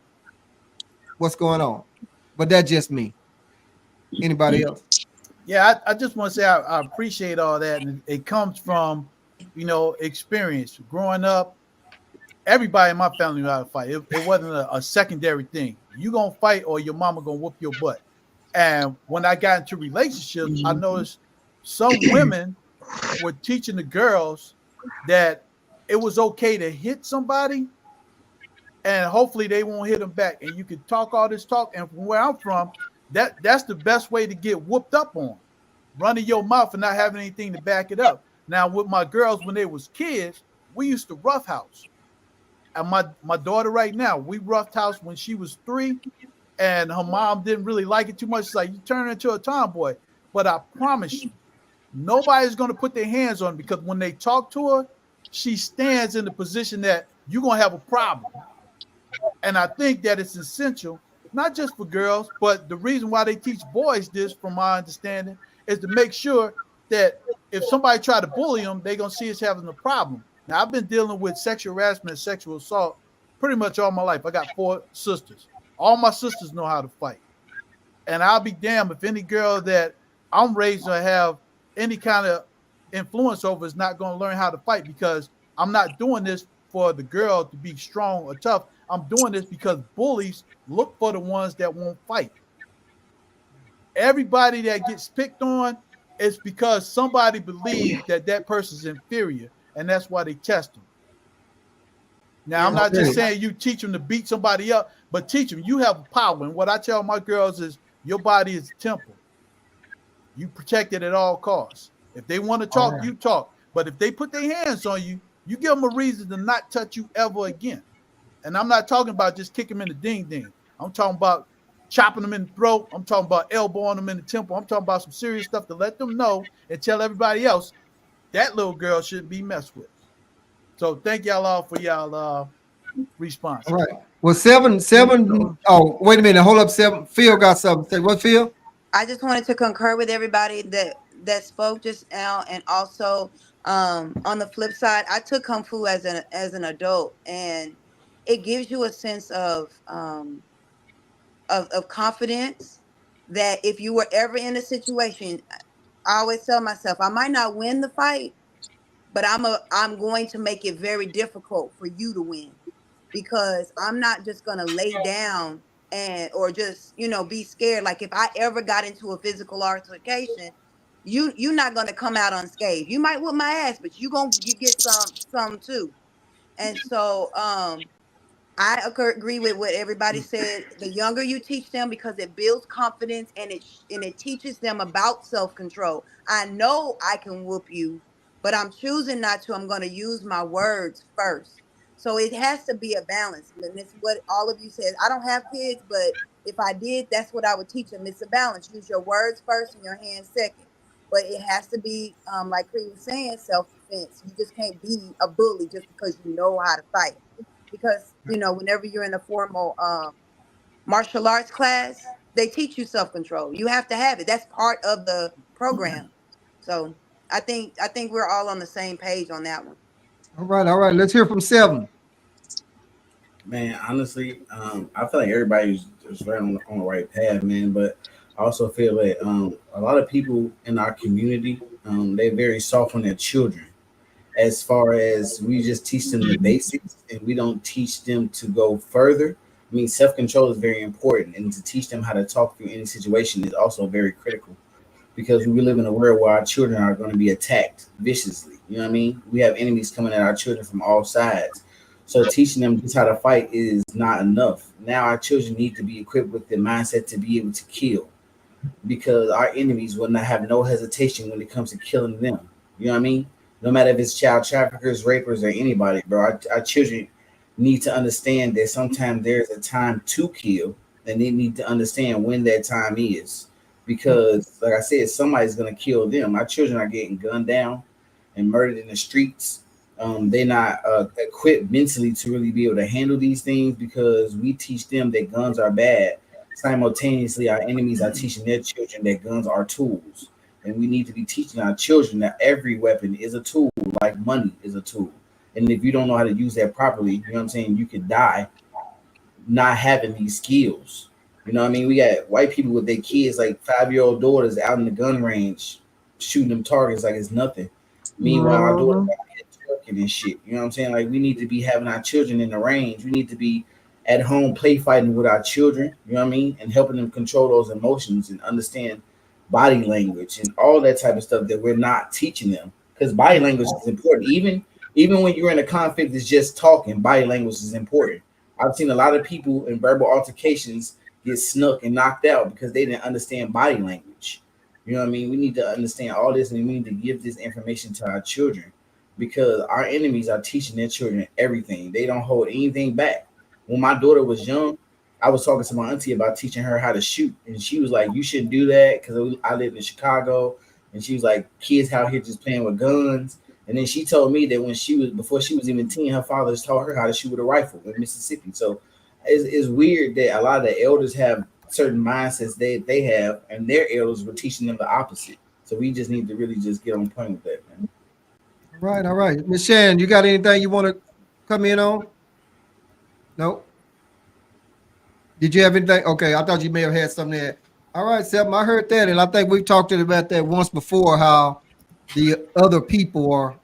what's going on. But that's just me. Anybody else? Yeah, I just want to say I appreciate all that. And it comes from, experience. Growing up, everybody in my family knew how to fight. It wasn't a secondary thing. You going to fight or your mama going to whoop your butt. And when I got into relationships, I noticed some women were teaching the girls that it was okay to hit somebody and hopefully they won't hit them back. And you can talk all this talk. And from where I'm from, that's the best way to get whooped up on. Running your mouth and not having anything to back it up. Now, with my girls, when they was kids, we used to roughhouse. And my daughter right now, we roughhouse when she was 3, and her mom didn't really like it too much. It's like, you turn her into a tomboy. But I promise you, nobody's going to put their hands on her, because when they talk to her, she stands in the position that you're going to have a problem. And I think that it's essential, not just for girls, but the reason why they teach boys this, from my understanding, is to make sure that if somebody try to bully them, they're going to see us having a problem. Now, I've been dealing with sexual harassment and sexual assault pretty much all my life. I got 4 sisters. All my sisters know how to fight. And I'll be damned if any girl that I'm raising to have any kind of influence over is not going to learn how to fight, because I'm not doing this for the girl to be strong or tough. I'm doing this because bullies look for the ones that won't fight. Everybody that gets picked on is because somebody believes that that person's inferior, and that's why they test them. Now, I'm not just saying you teach them to beat somebody up, but teach them you have power. And what I tell my girls is your body is a temple. You protect it at all costs. If they want to talk, you talk. But if they put their hands on you, you give them a reason to not touch you ever again. And I'm not talking about just kicking them in the ding-ding. I'm talking about chopping them in the throat. I'm talking about elbowing them in the temple. I'm talking about some serious stuff to let them know and tell everybody else that little girl shouldn't be messed with. So thank y'all all for y'all response. All right. Well, seven. Oh, wait a minute. Hold up, 7. Phil got something to say. What, Phil? I just wanted to concur with everybody that spoke just now, and also on the flip side, I took kung fu as an adult, and it gives you a sense of confidence that if you were ever in a situation, I always tell myself I might not win the fight, but I'm going to make it very difficult for you to win, because I'm not just gonna lay down or just be scared. Like if I ever got into a physical altercation, you're not gonna come out unscathed. You might whip my ass, but you get some too. And so I agree with what everybody said. The younger you teach them, because it builds confidence, and it teaches them about self-control. I know I can whoop you, but I'm choosing not to. I'm going to use my words first. So it has to be a balance. And it's what all of you said. I don't have kids, but if I did, that's what I would teach them. It's a balance. Use your words first and your hands second. But it has to be, like Cree was saying, self-defense. You just can't be a bully just because you know how to fight, because whenever you're in a formal martial arts class, they teach you self-control. You have to have it. That's part of the program. So I think we're all on the same page on that one. All right. Let's hear from 7. Man, honestly, I feel like everybody's just right on the right path, man. But I also feel like a lot of people in our community, they're very soft on their children. As far as we just teach them the basics and we don't teach them to go further. I mean, self-control is very important, and to teach them how to talk through any situation is also very critical, because we live in a world where our children are going to be attacked viciously. You know what I mean? We have enemies coming at our children from all sides. So teaching them just how to fight is not enough. Now our children need to be equipped with the mindset to be able to kill, because our enemies will not have no hesitation when it comes to killing them. You know what I mean? No matter if it's child traffickers, rapers, or anybody, bro. Our children need to understand that sometimes there's a time to kill, and they need to understand when that time is. Because, like I said, somebody's gonna kill them. Our children are getting gunned down and murdered in the streets. They're not equipped mentally to really be able to handle these things, because we teach them that guns are bad. Simultaneously, our enemies are teaching their children that guns are tools. And we need to be teaching our children that every weapon is a tool, like money is a tool. And if you don't know how to use that properly, you know what I'm saying, you could die not having these skills. You know what I mean? We got white people with their kids, like 5-year-old daughters, out in the gun range, shooting them targets like it's nothing. Meanwhile, our daughters are twerking and shit. You know what I'm saying? Like, we need to be having our children in the range. We need to be at home play fighting with our children, you know what I mean? And helping them control those emotions and understand body language and all that type of stuff that we're not teaching them, because body language is important. Even when you're in a conflict, it's just talking. Body language is important. I've seen a lot of people in verbal altercations get snuck and knocked out because they didn't understand body language. You know what I mean? We need to understand all this, and we need to give this information to our children, because our enemies are teaching their children everything. They don't hold anything back. When my daughter was young, I was talking to my auntie about teaching her how to shoot, and she was like, "You shouldn't do that," because I lived in Chicago, and she was like, "Kids out here just playing with guns." And then she told me that before she was even 10, her father just taught her how to shoot with a rifle in Mississippi. So it's weird that a lot of the elders have certain mindsets they have, and their elders were teaching them the opposite. So we just need to really just get on point with that, man. All right. Miss Shannon, you got anything you want to come in on? No. Did you have anything? Okay, I thought you may have had something there. All right, Seth, I heard that, and I think we've talked about that once before. How the other people are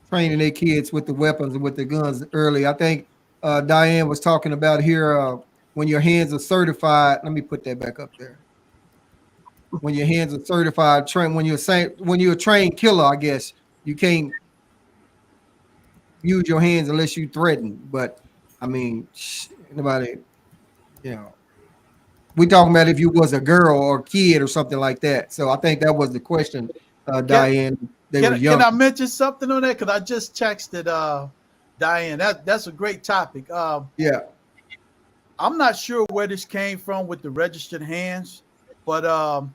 training their kids with the weapons and with the guns early. I think Diane was talking about here when your hands are certified. Let me put that back up there. When your hands are certified, when you're a trained killer, I guess you can't use your hands unless you threaten. But I mean, nobody, you know, we talking about if you was a girl or a kid or something like that. So I think that was the question, Diane. They were young. Can I mention something on that? Because I just texted Diane. That's a great topic. Yeah. I'm not sure where this came from with the registered hands, but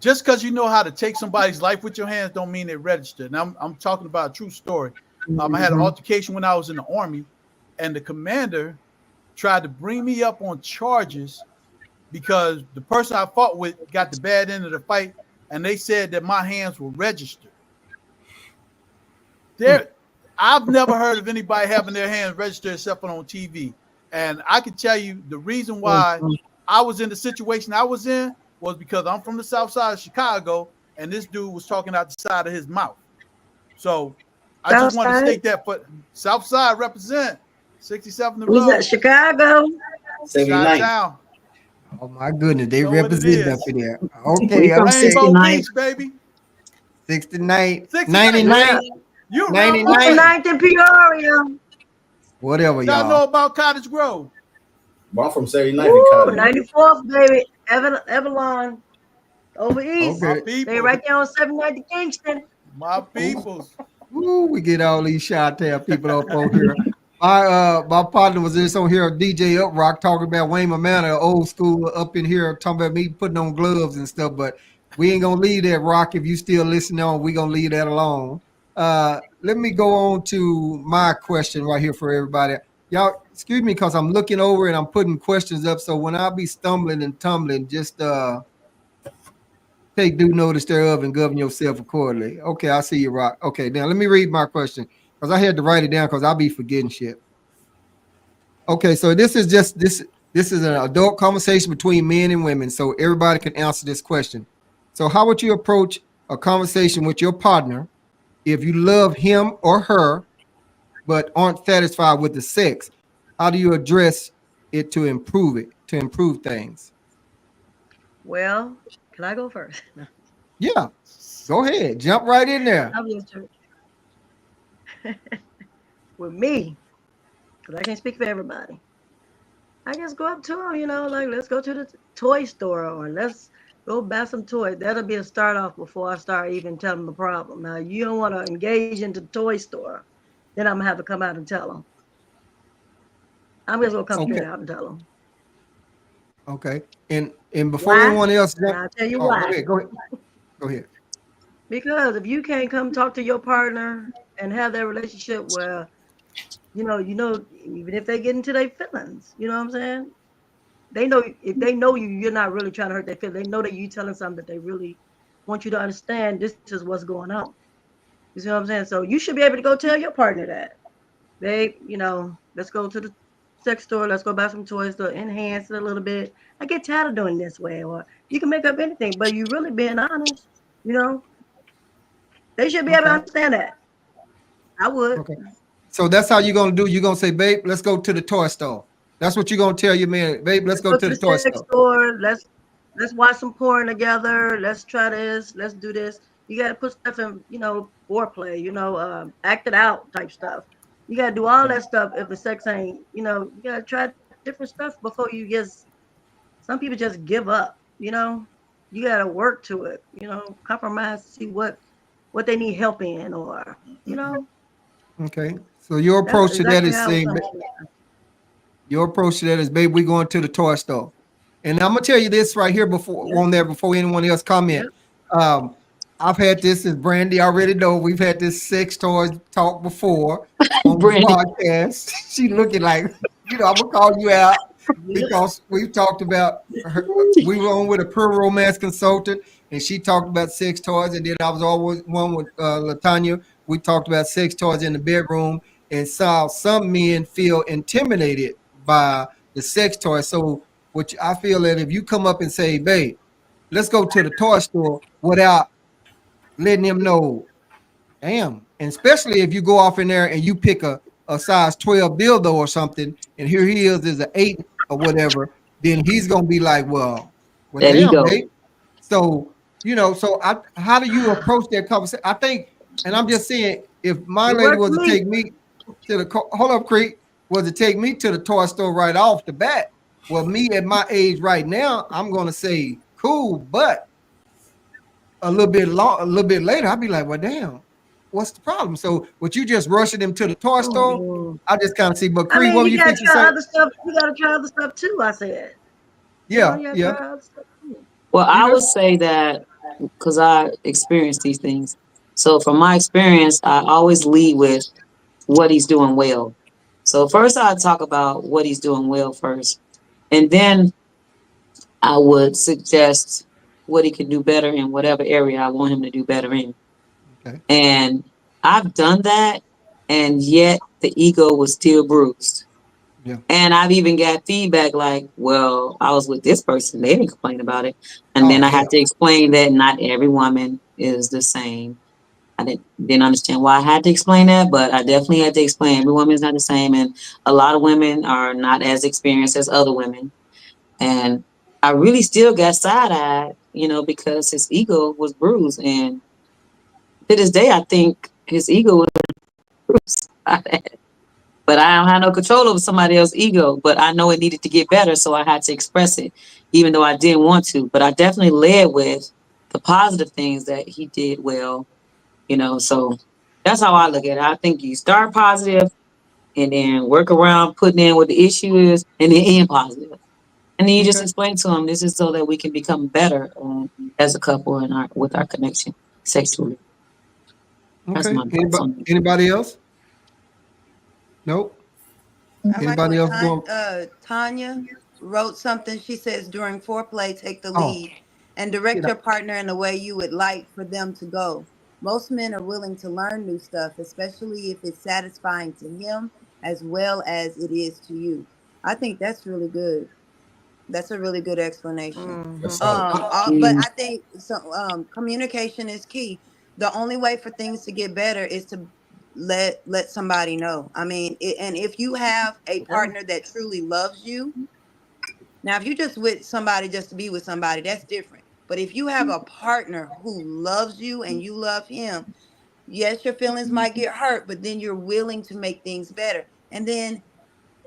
just because you know how to take somebody's life with your hands don't mean they're registered. And I'm talking about a true story. I had an altercation when I was in the Army, and the commander tried to bring me up on charges because the person I fought with got the bad end of the fight, and they said that my hands were registered. I've never heard of anybody having their hands registered except on TV. And I can tell you the reason why I was in the situation I was in was because I'm from the south side of Chicago, and this dude was talking out the side of his mouth. So I just want to state that, but South Side represent 67 the road. Who's that? Chicago? 79. Oh my goodness, they represent up in there. Okay, We from 69. Beach, baby. 69, 69. 99, You 99. 9th in Peoria. Whatever, y'all y'all. know about Cottage Grove. Well, I'm from 79 in Cottage. 94th, baby. Evelyn. Over east. Okay. They right there on 79th to Kingston. My peoples. Ooh, we get all these Chi-Town people up on here. My partner was just on here, DJ Uprock, talking about Wayne Manor, old school up in here, talking about me putting on gloves and stuff. But we ain't gonna leave that, Rock. If you still listening on, we gonna leave that alone. Let me go on to my question right here for everybody. Y'all, excuse me, because I'm looking over and I'm putting questions up. So when I be stumbling and tumbling, just take due notice thereof and govern yourself accordingly. Okay, I see you, Rock. Okay, now let me read my question because I had to write it down because I'll be forgetting shit. Okay, so this is an adult conversation between men and women, so everybody can answer this question. So how would you approach a conversation with your partner if you love him or her but aren't satisfied with the sex? How do you address it to improve things? Well, can I go first? Yeah, go ahead, jump right in there. With me, because I can't speak for everybody. I just go up to them, like, let's go to the toy store or let's go buy some toys. That'll be a start off before I start even telling them the problem. Now, you don't want to engage into the toy store, then I'm going to have to come out and tell them. I'm just going to come straight out and tell them. Okay. And before anyone else, I'll tell you why. Go ahead. Because if you can't come talk to your partner and have that relationship where, even if they get into their feelings, you know what I'm saying? They know if they know you're not really trying to hurt their feelings. They know that you telling something that they really want you to understand. This is what's going on. You see what I'm saying? So you should be able to go tell your partner that, babe, let's go to the sex store. Let's go buy some toys to enhance it a little bit. I get tired of doing this way. Or you can make up anything, but you really being honest, they should be able to understand that. I would. Okay. So that's how you're gonna do. You're gonna say, babe, let's go to the toy store. That's what you're gonna tell your man, babe. Let's go to the toy store. Let's watch some porn together. Let's try this. Let's do this. You gotta put stuff in, foreplay. Act it out type stuff. You gotta do all that stuff. If the sex ain't, you gotta try different stuff before you just. Some people just give up. You gotta work to it. Compromise. See what they need help in, or. Okay. So your approach to that is saying. Your approach to that is, babe, we're going to the toy store. And I'm gonna tell you this right here before anyone else comment. I've had this, as Brandy already know, we've had this sex toys talk before on the podcast. She looking like, I'm gonna call you out because we've talked about her. We were on with a pure romance consultant, and she talked about sex toys, and then I was always one with Latanya we talked about sex toys in the bedroom and saw some men feel intimidated by the sex toy. So, which I feel that if you come up and say, babe, let's go to the toy store without letting them know, damn. And especially if you go off in there and you pick a size 12 dildo or something, and here he is an 8 or whatever, then he's gonna be like, well, That damn, ego. babe. So, how do you approach that conversation? I think, and I'm just saying, if my It lady worked was for to me. take me to the hold up, Creek, was to take me to the toy store right off the bat. Well, me at my age right now, I'm gonna say, cool, but a little bit later, I'd be like, well, damn, what's the problem? So, what you just rushing him to the toy store? Mm. I just kind of see. But I Creed, mean, what were you you gotta fixing to try say? other stuff. You gotta try other stuff too. I said, Yeah, you gotta yeah. try other stuff too. Well, You I know, would say that because I experienced these things. So from my experience, I always lead with what he's doing well. So first I talk about what he's doing well first. And then I would suggest what he can do better in whatever area I want him to do better in. okay. And I've done that, and yet the ego was still bruised. Yeah. And I've even got feedback like, well, I was with this person, they didn't complain about it. And Oh then I hell. have to explain that not every woman is the same. I didn't understand why I had to explain that, but I definitely had to explain every woman is not the same. And a lot of women are not as experienced as other women. And I really still got side-eyed, because his ego was bruised. And to this day, I think his ego was bruised. But I don't have no control over somebody else's ego. But I know it needed to get better, so I had to express it, even though I didn't want to. But I definitely led with the positive things that he did well, So that's how I look at it. I think you start positive and then work around putting in what the issue is, and then end positive. And then you just Okay. explain to them this is so that we can become better as a couple and with our connection sexually. That's Okay. my thoughts on it. Anybody else? Nope. I like Anybody what else going? Tanya wrote something. She says, during foreplay, take the Oh, lead and shit. direct your partner in the way you would like for them to go. Most men are willing to learn new stuff, especially if it's satisfying to him as well as it is to you. I think that's really good. That's a really good explanation. Yes, Mm-hmm. sir. But Mm, I think so. Communication is key. The only way for things to get better is to let somebody know. I mean, and if you have a Yeah. partner that truly loves you, now if you just with somebody just to be with somebody, that's different. But if you have a partner who loves you and you love him, yes, your feelings might get hurt, but then you're willing to make things better. And then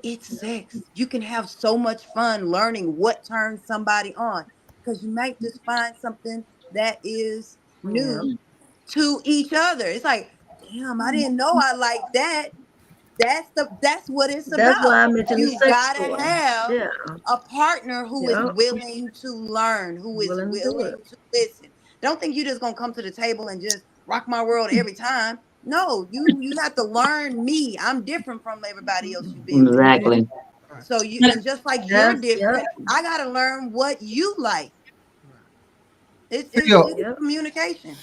it's sex. You can have so much fun learning what turns somebody on because you might just find something that is Yeah. new to each other. It's like, damn, I didn't know I like that. That's what it's That's why about. I mentioned the You sex gotta toy. have Yeah. a partner who is Yeah. willing to learn, who is Willing to do it. willing to listen. Don't think you're just gonna come to the table and just rock my world every time. No, you have to learn me. I'm different from everybody else you've been with. exactly. Right. So you, And and just like you're That's yep. different, I gotta learn what you like. Phil, It's Yep. communication.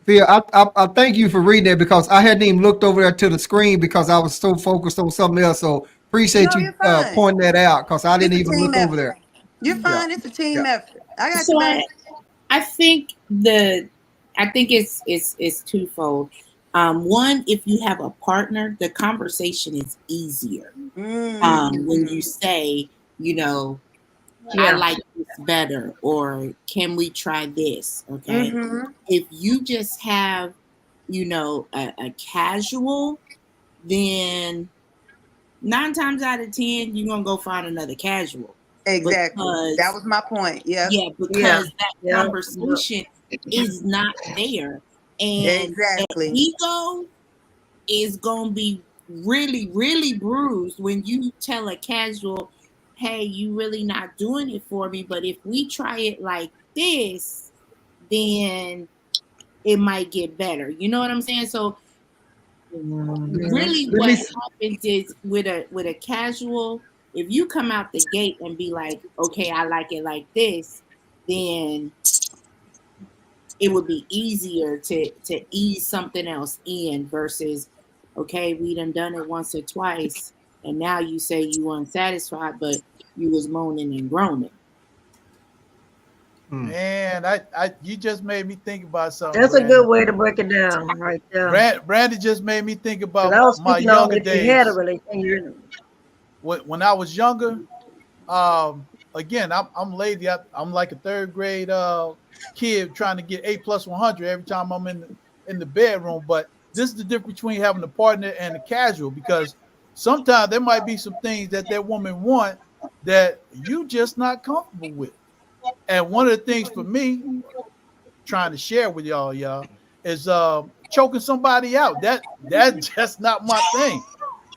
Phil, I thank you for reading that because I hadn't even looked over there to the screen because I was so focused on something else. So appreciate No, you you're fine. pointing that out because I didn't It's a even team look over effort. there. You're Yeah, fine. It's a yeah. team effort. I got your so back. I think I think it's twofold. One, if you have a partner, the conversation is easier. When you Mm. say, you know, I Yeah. like this better, or can we try this? Okay. Mm-hmm. If you just have, a casual, then 9 times out of 10, you're gonna go find another casual. Exactly. That Because was my point. Yep. yeah, Yeah. because that Yep. Yep. conversation is not there. And that Exactly. ego is gonna be really, really bruised when you tell a casual, hey, you really not doing it for me, but if we try it like this, then it might get better. You know what I'm saying? So Mm-hmm. really Let me. what happens is with a casual, if you come out the gate and be like, okay, I like it like this, then it would be easier to ease something else in versus, okay, we done it once or twice, and now you say you unsatisfied, but you was moaning and groaning. Man, you just made me think about something. That's Brandon. a good way to break it down, right there. Brandon just made me think about I was my speaking on younger if you had a days. relationship. When I was younger, again, I'm lazy. I'm like a third grade kid trying to get A+100 every time I'm in the bedroom. But this is the difference between having a partner and a casual, because sometimes there might be some things that woman want that you just not comfortable with. And one of the things for me, trying to share with y'all, is choking somebody out. That's just not my thing.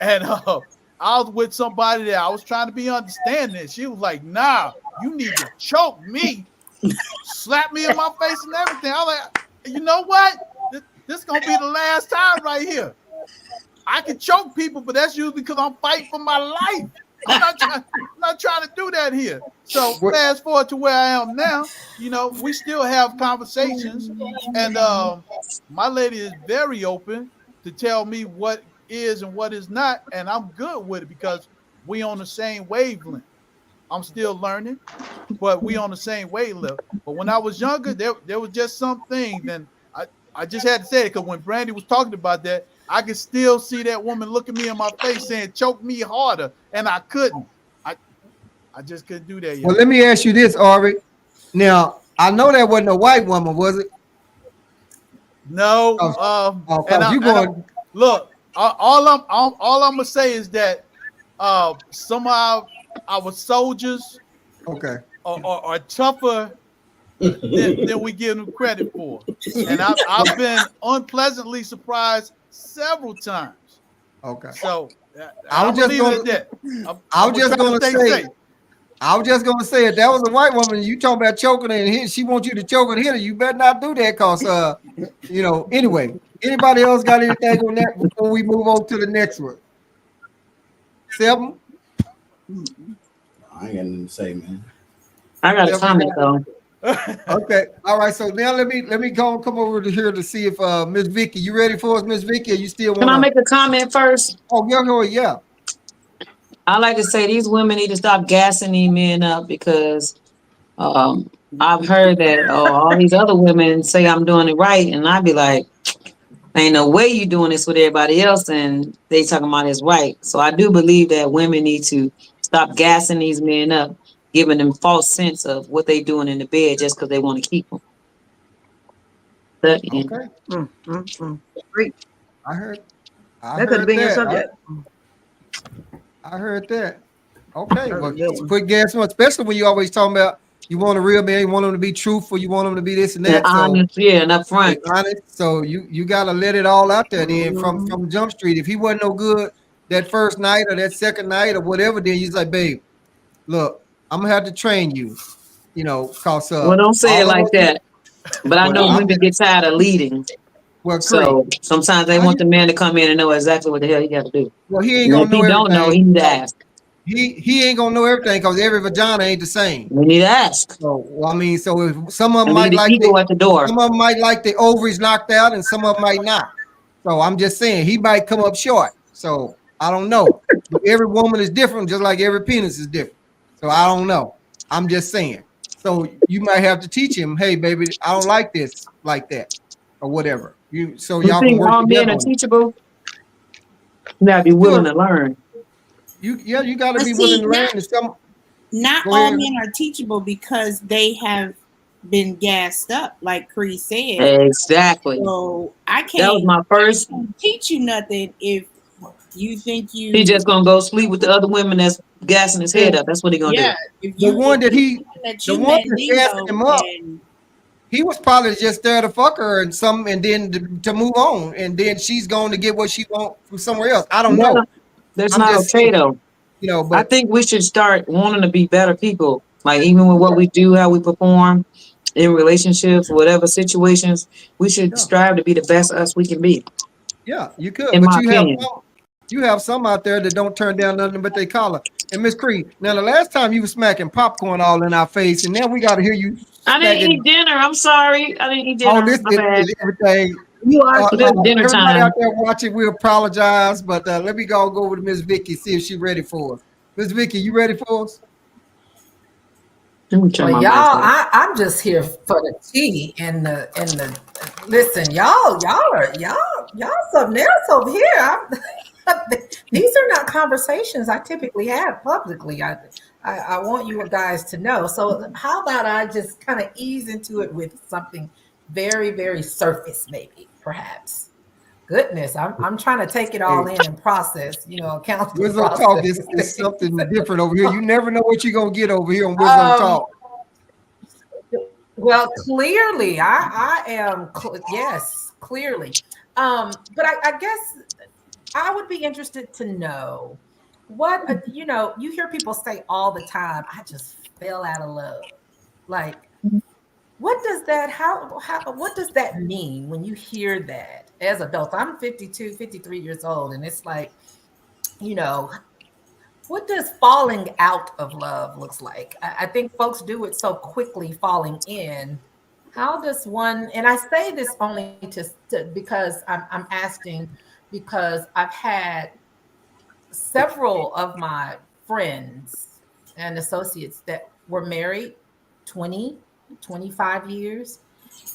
And I was with somebody that I was trying to be understanding. She was like, "Nah, you need to choke me, slap me in my face and everything." I was like, "You know what? This is gonna be the last time right here. I can choke people, but that's usually because I'm fighting for my life. I'm not trying to do that here." So fast forward to where I am now, we still have conversations, and my lady is very open to tell me what is and what is not, and I'm good with it because we on the same wavelength. I'm still learning, but we on the same wavelength. But when I was younger, there was just some things, and I just had to say it because when Brandy was talking about that, I could still see that woman looking me in my face saying, "Choke me harder," and I couldn't. I just couldn't do that yet. Well, let me ask you this, Ari. Now, I know that wasn't a white woman, was it? No. Look. All I'm gonna say is that somehow our soldiers, okay, are tougher than we give them credit for, and I've been unpleasantly surprised several times. Okay. So I was just gonna say if that was a white woman, you talking about choking her and hit, she wants you to choke and hit her, you better not do that, cause anyway. Anybody else got anything on that before we move on to the next one? 7? I ain't got nothing to say, man. I got a comment though. Okay, all right. So now let me come over to here to see if Miss Vicky, you ready for us, Miss Vicky? Or you still want? Can I make a comment first? Oh yeah. I like to say these women need to stop gassing these men up because I've heard that all these other women say I'm doing it right, and I'd be like, ain't no way you doing this with everybody else, and they talking about it's right. So I do believe that women need to stop gassing these men up, giving them false sense of what they doing in the bed just because they want to keep them. Okay. I heard that could have been your subject. I heard that. Okay, well, put gas on, especially when you always talking about you want a real man, you want them to be truthful, you want them to be this and that. Honest, and up front. Honest. So you gotta let it all out there then from Jump Street. If he wasn't no good that first night or that second night or whatever, then you like, babe, look, I'm gonna have to train you. Cause well, don't say it like that. But I know women get tired of leading. Well, so sometimes they want the man to come in and know exactly what the hell he got to do. Well, he ain't gonna know everything. Don't know, he need to ask. He ain't gonna know everything because every vagina ain't the same. We need to ask. So if some of them might like at the door. Some of them might like the ovaries knocked out, and some of them might not. So I'm just saying he might come up short. So I don't know. Every woman is different, just like every penis is different. So I don't know. I'm just saying. So you might have to teach him, hey, baby, I don't like this like that, or whatever. Y'all think all men are teachable? You gotta be willing to learn. You gotta be willing to learn. Not all men are teachable because they have been gassed up, like Cree said. Exactly. So I can't. That was my first. Teach you nothing if you think you. He just gonna go sleep with the other women that's gassing his head up. That's what he gonna do. The one that's gassing him up. He was probably just there to fuck her and then to move on, and then she's going to get what she wants from somewhere else. I don't know. That's not okay though. But I think we should start wanting to be better people. Like even with what we do, how we perform in relationships, whatever situations, we should strive to be the best us we can be. Yeah, you could. In but my opinion. You have some out there that don't turn down nothing but they collar. And Miss Cree, now the last time you were smacking popcorn all in our face, and now we got to hear you I didn't smacking. eat dinner. I'm sorry. I didn't eat Oh, dinner. listen My bad. to everything. You are But it's dinner Everybody time. out there watching, we apologize, but let me go over to Miss Vicky, see if she's ready for us. Miss Vicky, you ready for us? Let me turn Well, my y'all, mic off. I'm just here for the tea and the. Listen, y'all something else over here. These are not conversations I typically have publicly. I want you guys to know. So how about I just kind of ease into it with something very, very surface, maybe, perhaps. Goodness, I'm trying to take it all Hey, in and process, account the Wisdom Talk process is things. something different over here. You never know what you're going to get over here on Wisdom Um, Talk. Well, clearly, I am. Yes, clearly. But I guess I would be interested to know what you hear people say all the time. I just fell out of love. Like, what does that? How? What does that mean when you hear that as adults? I'm 52, 53 years old, and it's like, you know, what does falling out of love looks like? I think folks do it so quickly, falling in. How does one? And I say this only because I'm asking because I've had several of my friends and associates that were married 20, 25 years,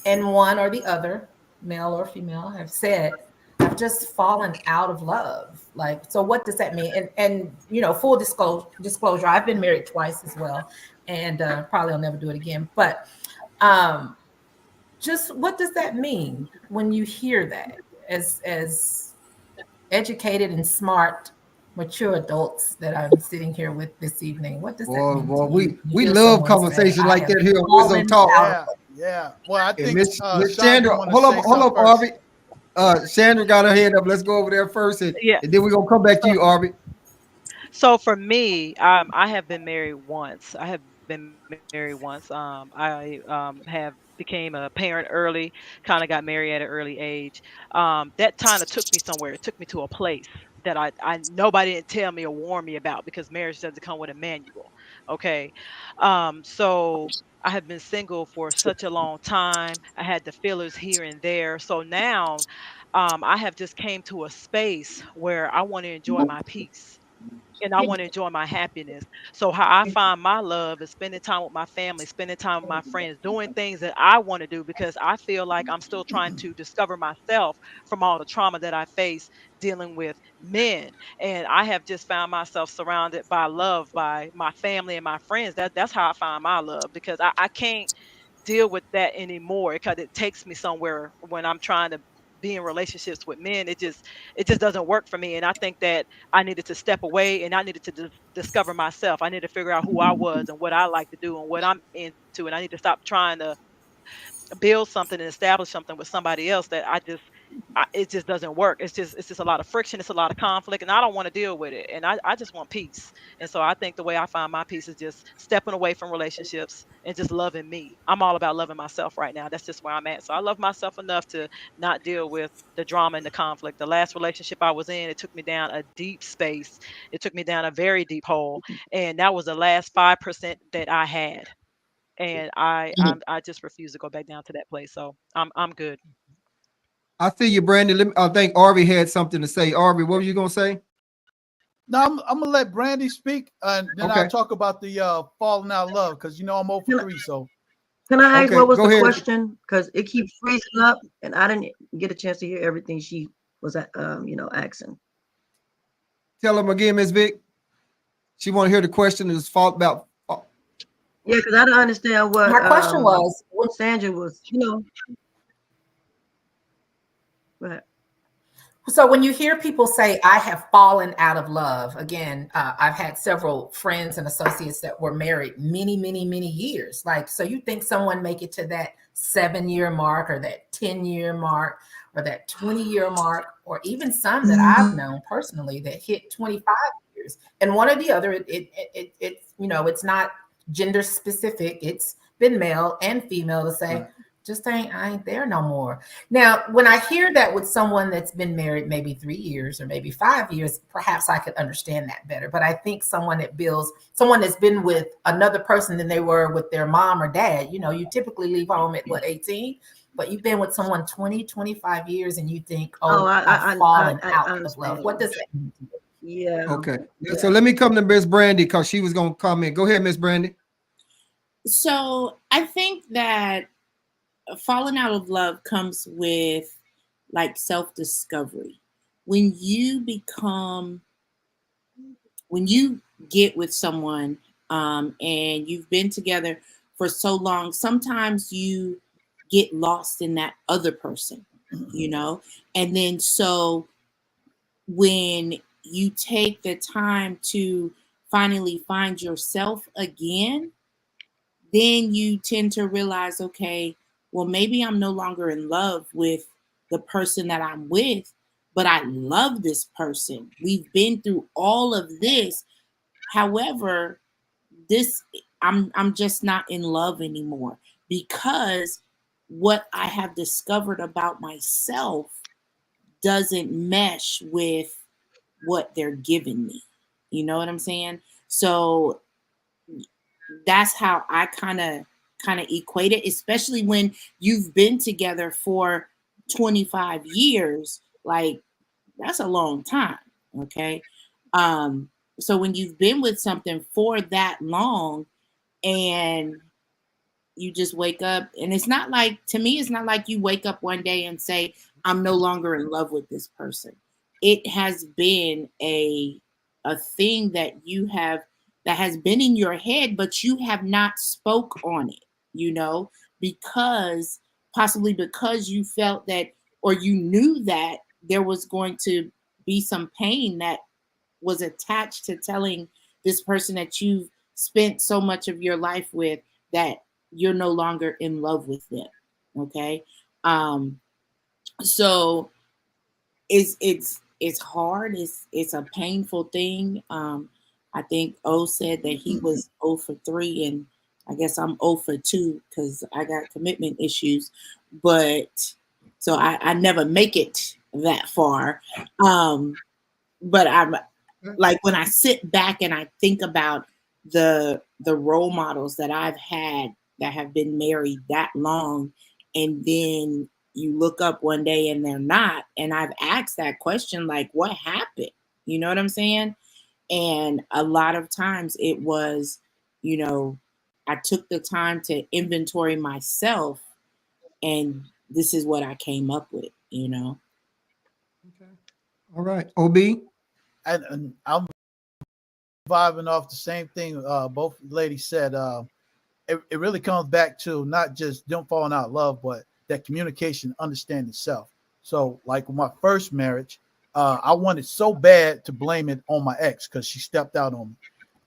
and one or the other, male or female, have said, I've just fallen out of love. Like, so what does that mean? And full disclosure, I've been married twice as well, and probably I'll never do it again. But um, just what does that mean when you hear that as educated and smart, mature adults that I'm sitting here with this evening? What does that mean Boy, to you when you we hear love someone say, conversation I like have that here on Wisdom fallen Talk. out of Yeah, yeah. Well, I And think Miss Chandra Chandra, want to say hold something up, first. Arby. Chandra got her hand up. Let's go over there first, and, Yeah. and then we're gonna come back to So you, Arby. so for me, I have been married once. I have been married once. I have became a parent early, kind of got married at an early age. That kind of took me somewhere. It took me to a place that I nobody didn't tell me or warn me about because marriage doesn't come with a manual. Okay. So I have been single for such a long time. I had the feelers here and there. So now I have just came to a space where I want to enjoy my peace and I want to enjoy my happiness. So how I find my love is spending time with my family, spending time with my friends, doing things that I want to do because I feel like I'm still trying to discover myself from all the trauma that I face dealing with men. And I have just found myself surrounded by love by my family and my friends. That's how I find my love because I can't deal with that anymore because it takes me somewhere when I'm trying to be in relationships with men. It just doesn't work for me. And I think that I needed to step away and I needed to discover myself. I need to figure out who I was and what I like to do and what I'm into. And I need to stop trying to build something and establish something with somebody else that it just doesn't work. It's just a lot of friction. It's a lot of conflict, and I don't want to deal with it. And I just want peace. And so I think the way I find my peace is just stepping away from relationships and just loving me. I'm all about loving myself right now. That's just where I'm at. So I love myself enough to not deal with the drama and the conflict. The last relationship I was in, it took me down a deep space. It took me down a very deep hole, and that was the last 5% that I had, and I just refuse to go back down to that place. So I'm good. I see you, Brandon. I think Arby had something to say. Arby, what were you gonna say? No, I'm gonna let Brandy speak, and then I'll Okay, talk about the falling out of love because I'm 0 for Can 3. So can I ask okay, what was go the ahead. question? Because it keeps freezing up, and I didn't get a chance to hear everything she was asking. Tell him again, Miss Vic. She want to hear the question. Is fault about? Yeah, because I don't understand what my question was, Sandra was. But so when you hear people say, I have fallen out of love, again, I've had several friends and associates that were married many, many, many years. Like, so you think someone make it to that 7-year mark or that 10-year mark or that 20-year mark, or even some that I've known personally that hit 25 years. And one or the other, it's not gender specific. It's been male and female to say, I ain't there no more. Now, when I hear that with someone that's been married maybe 3 years or maybe 5 years, perhaps I could understand that better. But I think someone that's been with another person than they were with their mom or dad, you typically leave home at what, 18? But you've been with someone 20, 25 years and you think, Oh, I've fallen I out of love. understand. What does that mean to you? Yeah. Okay. Yeah. So let me come to Miss Brandy because she was gonna comment. Go ahead, Miss Brandy. So I think that falling out of love comes with like self-discovery. When you get with someone, and you've been together for so long, sometimes you get lost in that other person, and then so when you take the time to finally find yourself again, then you tend to realize, okay, well, maybe I'm no longer in love with the person that I'm with, but I love this person. We've been through all of this. However, this I'm just not in love anymore because what I have discovered about myself doesn't mesh with what they're giving me. You know what I'm saying? So that's how I kind of equate it, especially when you've been together for 25 years. Like, that's a long time. Okay. So when you've been with something for that long and you just wake up, and it's not like, to me, it's not like you wake up one day and say, I'm no longer in love with this person. It has been a thing that has been in your head, but you have not spoke on it, because possibly because you felt that, or you knew that there was going to be some pain that was attached to telling this person that you've spent so much of your life with that you're no longer in love with them. Okay. So it's hard. It's a painful thing. I think O said that he was 0 for 3, and I guess I'm 0 for 2 because I got commitment issues. But so I never make it that far. But I'm like, when I sit back and I think about the role models that I've had that have been married that long, and then you look up one day and they're not, and I've asked that question, like, what happened? You know what I'm saying? And a lot of times it was, I took the time to inventory myself, and this is what I came up with. Okay. All right. OB. And I'm vibing off the same thing both ladies said. It really comes back to not just them falling out of love, but that communication, understanding self. So, like with my first marriage, I wanted so bad to blame it on my ex because she stepped out on me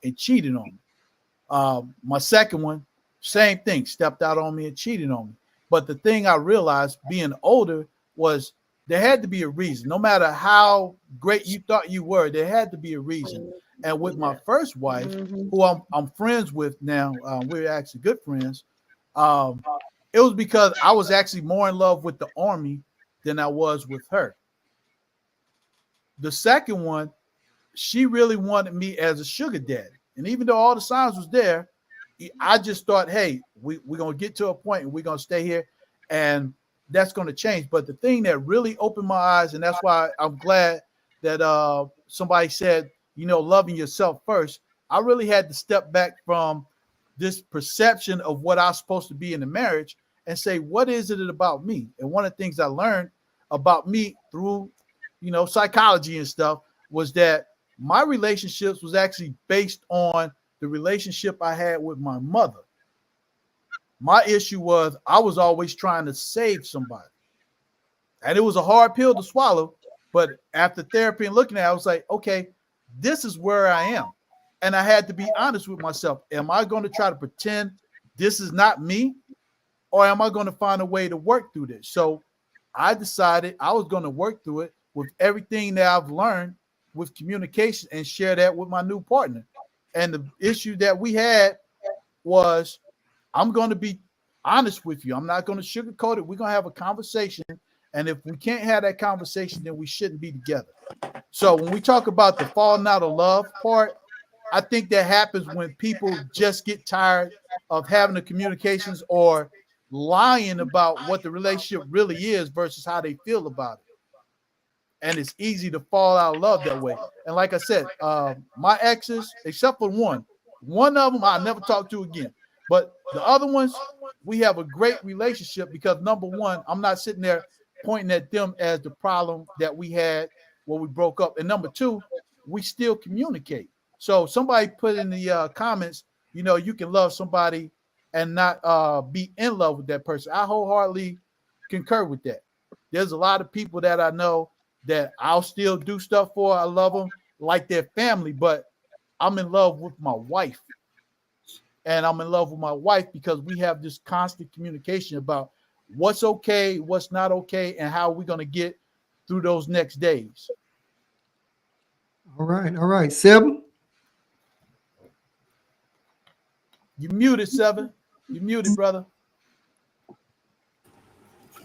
and cheated on me. My second one, same thing, stepped out on me and cheated on me. But the thing I realized being older was there had to be a reason. No matter how great you thought you were, there had to be a reason. And with my first wife, who I'm friends with now, we're actually good friends. It was because I was actually more in love with the army than I was with her. The second one, she really wanted me as a sugar daddy. And even though all the signs was there, I just thought, hey, we're going to get to a point and we're going to stay here. And that's going to change. But the thing that really opened my eyes, and that's why I'm glad that somebody said, loving yourself first. I really had to step back from this perception of what I was supposed to be in a marriage and say, what is it about me? And one of the things I learned about me through, psychology and stuff was that my relationships was actually based on the relationship I had with my mother. My issue was I was always trying to save somebody. And it was a hard pill to swallow. But after therapy and looking at it, I was like, okay, this is where I am. And I had to be honest with myself. Am I going to try to pretend this is not me? Or am I going to find a way to work through this? So I decided I was going to work through it with everything that I've learned with communication and share that with my new partner. And the issue that we had was I'm going to be honest with you. I'm not going to sugarcoat it. We're going to have a conversation. And if we can't have that conversation, then we shouldn't be together. So when we talk about the falling out of love part, I think that happens when people just get tired of having the communications or lying about what the relationship really is versus how they feel about it. And it's easy to fall out of love that way. And like I said, my exes, except for one of them I never talked to again. But the other ones, we have a great relationship because number one, I'm not sitting there pointing at them as the problem that we had when we broke up. And number two, we still communicate. So somebody put in the comments, you can love somebody and not be in love with that person. I wholeheartedly concur with that. There's a lot of people that I know that I'll still do stuff for. I love them like their family, but I'm in love with my wife. And I'm in love with my wife because we have this constant communication about what's okay, what's not okay, and how we're going to get through those next days. All right. 7. You muted, 7. You muted, brother.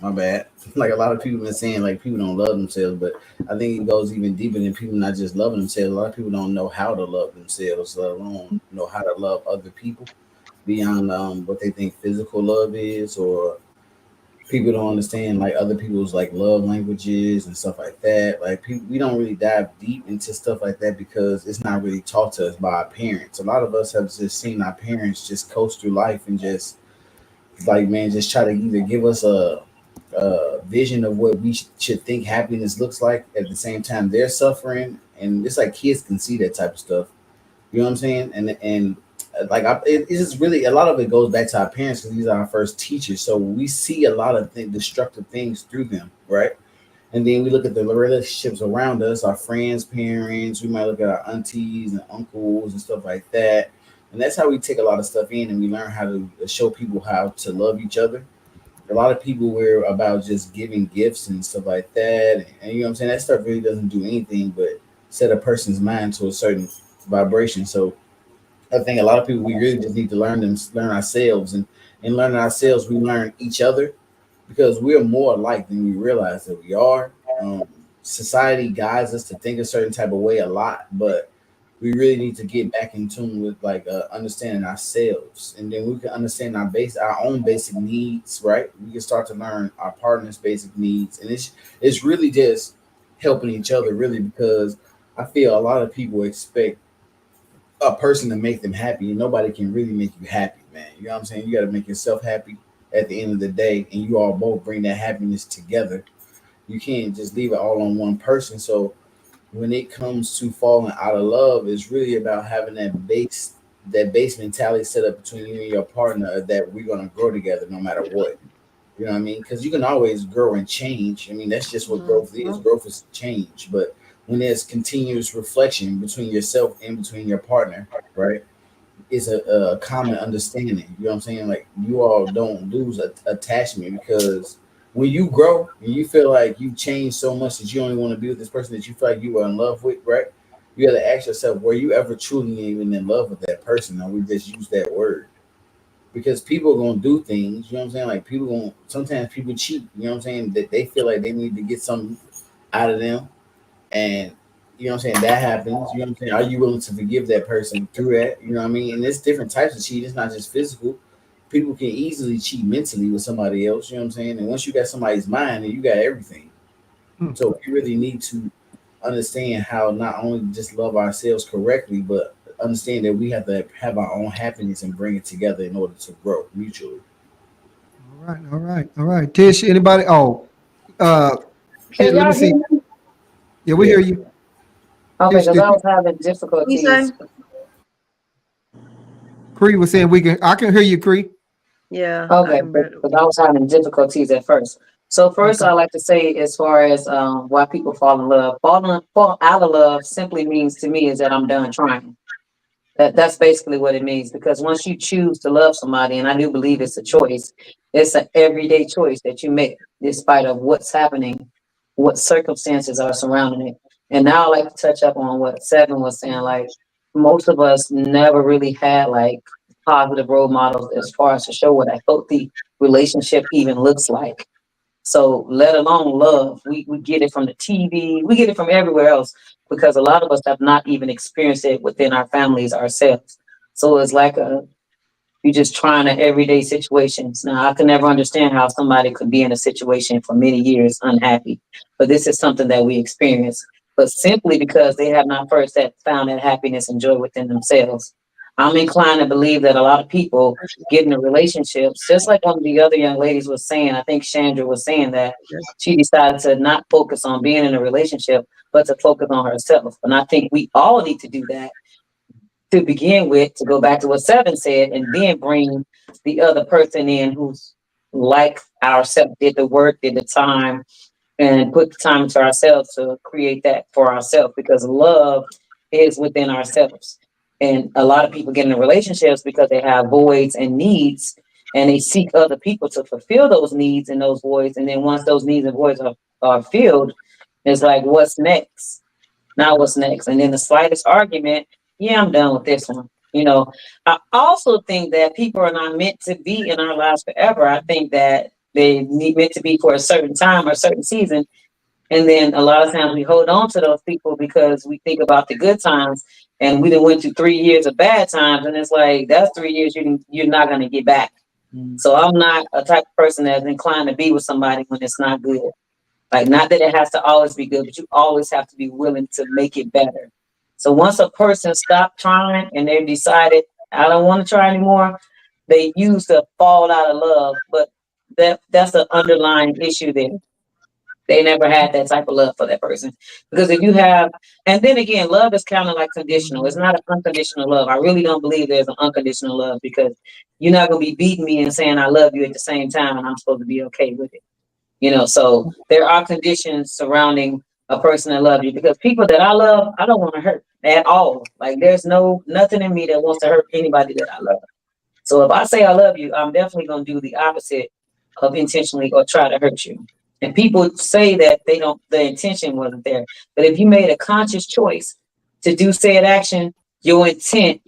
My bad. Like a lot of people been saying, like people don't love themselves, but I think it goes even deeper than people not just loving themselves. A lot of people don't know how to love themselves, let alone know how to love other people beyond what they think physical love is, or people don't understand like other people's like love languages and stuff like that. Like people, we don't really dive deep into stuff like that because it's not really taught to us by our parents. A lot of us have just seen our parents just coast through life and just like man, just try to either give us a vision of what we should think happiness looks like. At the same time, they're suffering, and it's like kids can see that type of stuff. You know what I'm saying? And like it's just really a lot of it goes back to our parents because these are our first teachers. So we see a lot of destructive things through them, right? And then we look at the relationships around us, our friends, parents. We might look at our aunties and uncles and stuff like that. And that's how we take a lot of stuff in, and we learn how to show people how to love each other. A lot of people were about just giving gifts and stuff like that. And you know what I'm saying? That stuff really doesn't do anything but set a person's mind to a certain vibration. So I think a lot of people we really just need to learn ourselves, and in learning ourselves, we learn each other because we're more alike than we realize that we are. Um, Society guides us to think a certain type of way a lot, but we really need to get back in tune with like understanding ourselves, and then we can understand our own basic needs. Right? We can start to learn our partner's basic needs, and it's really just helping each other, really, because I feel a lot of people expect a person to make them happy, and nobody can really make you happy, man. You know what I'm saying? You got to make yourself happy at the end of the day, and you all both bring that happiness together. You can't just leave it all on one person. So when it comes to falling out of love, it's really about having that base mentality set up between you and your partner that we're gonna grow together no matter what. You know what I mean? Because you can always grow and change. I mean, that's just what growth is. Growth is change. But when there's continuous reflection between yourself and between your partner, right? It's a common understanding. You know what I'm saying? Like you all don't lose attachment because when you grow and you feel like you changed so much that you only want to be with this person that you feel like you were in love with, right? You got to ask yourself, were you ever truly even in love with that person? Or we just use that word? Because people are gonna do things, you know what I'm saying? Like sometimes people cheat, you know what I'm saying? That they feel like they need to get something out of them, and you know what I'm saying, that happens. You know what I'm saying? Are you willing to forgive that person through that? You know what I mean? And there's different types of cheating. It's not just physical. People can easily cheat mentally with somebody else. You know what I'm saying? And once you got somebody's mind, then you got everything. So we really need to understand how not only just love ourselves correctly, but understand that we have to have our own happiness and bring it together in order to grow mutually. All right. Tish, anybody? Oh, uh, Can let me y'all hear see. me? Yeah, we Yeah. hear you. Okay, Tish, because I was having You say? difficulties. Cree was saying I can hear you, Cree. Yeah, I Okay, can barely. because I was having difficulties at first. So first, Okay. I like to say, as far as why people fall in love, fall out of love simply means to me is that I'm done trying. That's basically what it means. Because once you choose to love somebody, and I do believe it's a choice, it's an everyday choice that you make, despite of what's happening, what circumstances are surrounding it. And now I like to touch up on what Seven was saying. Like most of us never really had like positive role models as far as to show what a healthy relationship even looks like. So let alone love, we get it from the TV, we get it from everywhere else because a lot of us have not even experienced it within our families ourselves. So it's like you're just trying to everyday situations. Now, I can never understand how somebody could be in a situation for many years unhappy, but this is something that we experience. But simply because they have not first found that happiness and joy within themselves, I'm inclined to believe that a lot of people get into relationships, just like one of the other young ladies was saying. I think Chandra was saying that she decided to not focus on being in a relationship, but to focus on herself. And I think we all need to do that to begin with, to go back to what Seven said, and then bring the other person in who's like ourselves, did the work, did the time, and put the time into ourselves to create that for ourselves because love is within ourselves. And a lot of people get into relationships because they have voids and needs, and they seek other people to fulfill those needs and those voids. And then once those needs and voids are filled, it's like, what's next? Now what's next? And then the slightest argument, yeah, I'm done with this one. I also think that people are not meant to be in our lives forever. I think that they need meant to be for a certain time or a certain season. And then a lot of times we hold on to those people because we think about the good times and we done went through 3 years of bad times. And it's like, that's 3 years you're not going to get back. So I'm not a type of person that's inclined to be with somebody when it's not good. Like, not that it has to always be good, but you always have to be willing to make it better. So once a person stopped trying and they've decided, I don't want to try anymore, they use the fall out of love. But that's the underlying issue there. They never had that type of love for that person. Because if you have, and then again, love is kind of like conditional. It's not an unconditional love. I really don't believe there's an unconditional love because you're not going to be beating me and saying I love you at the same time and I'm supposed to be okay with it. So there are conditions surrounding a person that loves you because people that I love, I don't want to hurt at all. Like there's nothing in me that wants to hurt anybody that I love. So if I say I love you, I'm definitely going to do the opposite of intentionally or try to hurt you. And people say that the intention wasn't there. But if you made a conscious choice to do said action, your intent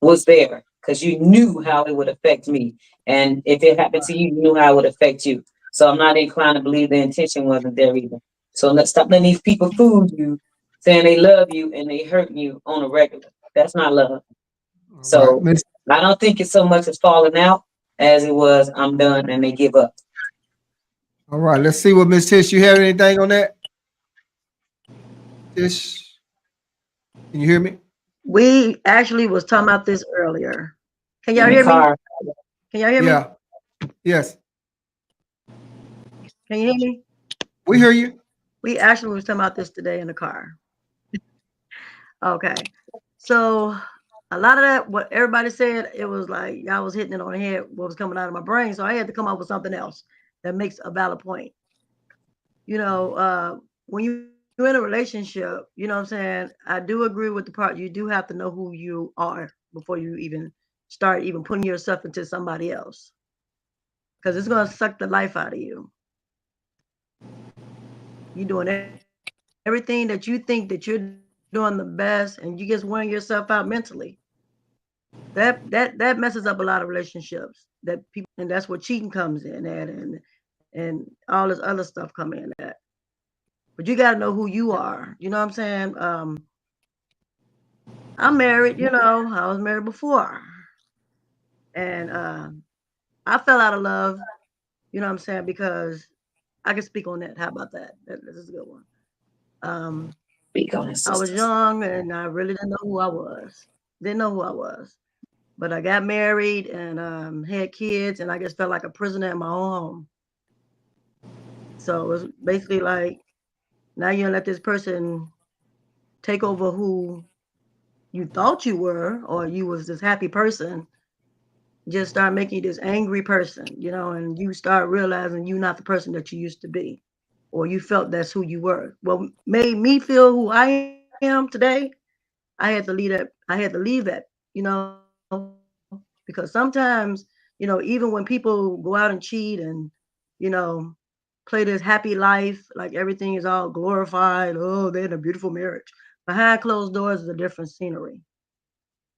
was there because you knew how it would affect me. And if it happened to you, you knew how it would affect you. So I'm not inclined to believe the intention wasn't there either. So let's stop letting these people fool you, saying they love you and they hurt you on a regular. That's not love. All right, So Miss. I don't think it's so much as falling out as it was I'm done and they give up. All right, let's see what Miss Tish. You have anything on that? Tish, can you hear me? We actually was talking about this earlier. Can y'all In the hear me? car. Can y'all hear me? Yeah. Yes. Can you hear me? We hear you. We actually was talking about this today in the car. Okay. So a lot of that, what everybody said, it was like y'all was hitting it on the head, what was coming out of my brain. So I had to come up with something else that makes a valid point. When you're in a relationship, you know what I'm saying? I do agree with the part you do have to know who you are before you even start even putting yourself into somebody else. Because it's gonna suck the life out of you. You're doing everything that you think that you're doing the best, and you just wearing yourself out mentally. That messes up a lot of relationships. That people, and that's where cheating comes in at, and all this other stuff come in at. But you got to know who you are. You know what I'm saying? I'm married. I was married before, and I fell out of love. You know what I'm saying? Because I can speak on that. How about that? This is a good one. Speak on it, I was sisters. young and I really didn't know who I was. Didn't know who I was. But I got married and had kids, and I just felt like a prisoner in my own home. So it was basically like, now you're gonna let this person take over who you thought you were, or you was this happy person, just start making you this angry person, and you start realizing you're not the person that you used to be, or you felt that's who you were. What made me feel who I am today, I had to leave that. I had to leave that, because sometimes, even when people go out and cheat and, you know, play this happy life, like everything is all glorified. Oh, they're in a beautiful marriage. Behind closed doors is a different scenery.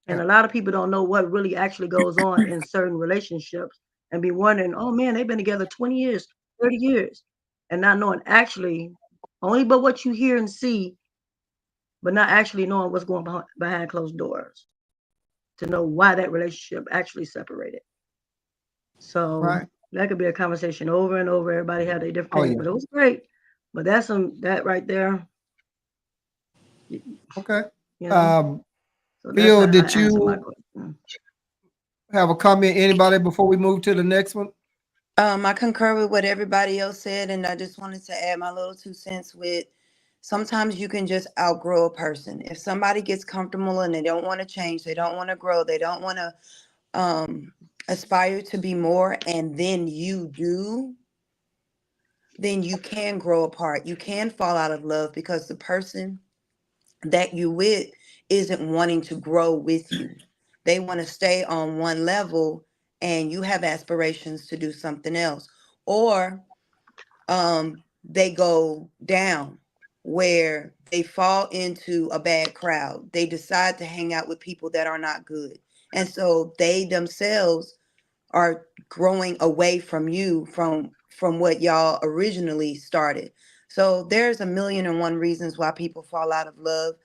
And a lot of people don't know what really actually goes on in certain relationships and be wondering, oh man, they've been together 20 years, 30 years, and not knowing actually only but what you hear and see, but not actually knowing what's going behind closed doors to know why that relationship actually separated. So Right. that could be a conversation over and over. Everybody had their different Oh, opinion, yeah. but it was great. But that's that right there. Okay. You know, so that's Phil, how I did answer my you question. have a comment? Anybody before we move to the next one? I concur with what everybody else said, and I just wanted to add my little 2 cents with sometimes you can just outgrow a person. If somebody gets comfortable and they don't want to change, they don't want to grow, they don't want to aspire to be more, and then you do, then you can grow apart. You can fall out of love because the person that you with isn't wanting to grow with you. They want to stay on one level and you have aspirations to do something else. Or they go down where they fall into a bad crowd. They decide to hang out with people that are not good. And so they themselves are growing away from you from what y'all originally started. So there's a million and one reasons why people fall out of love.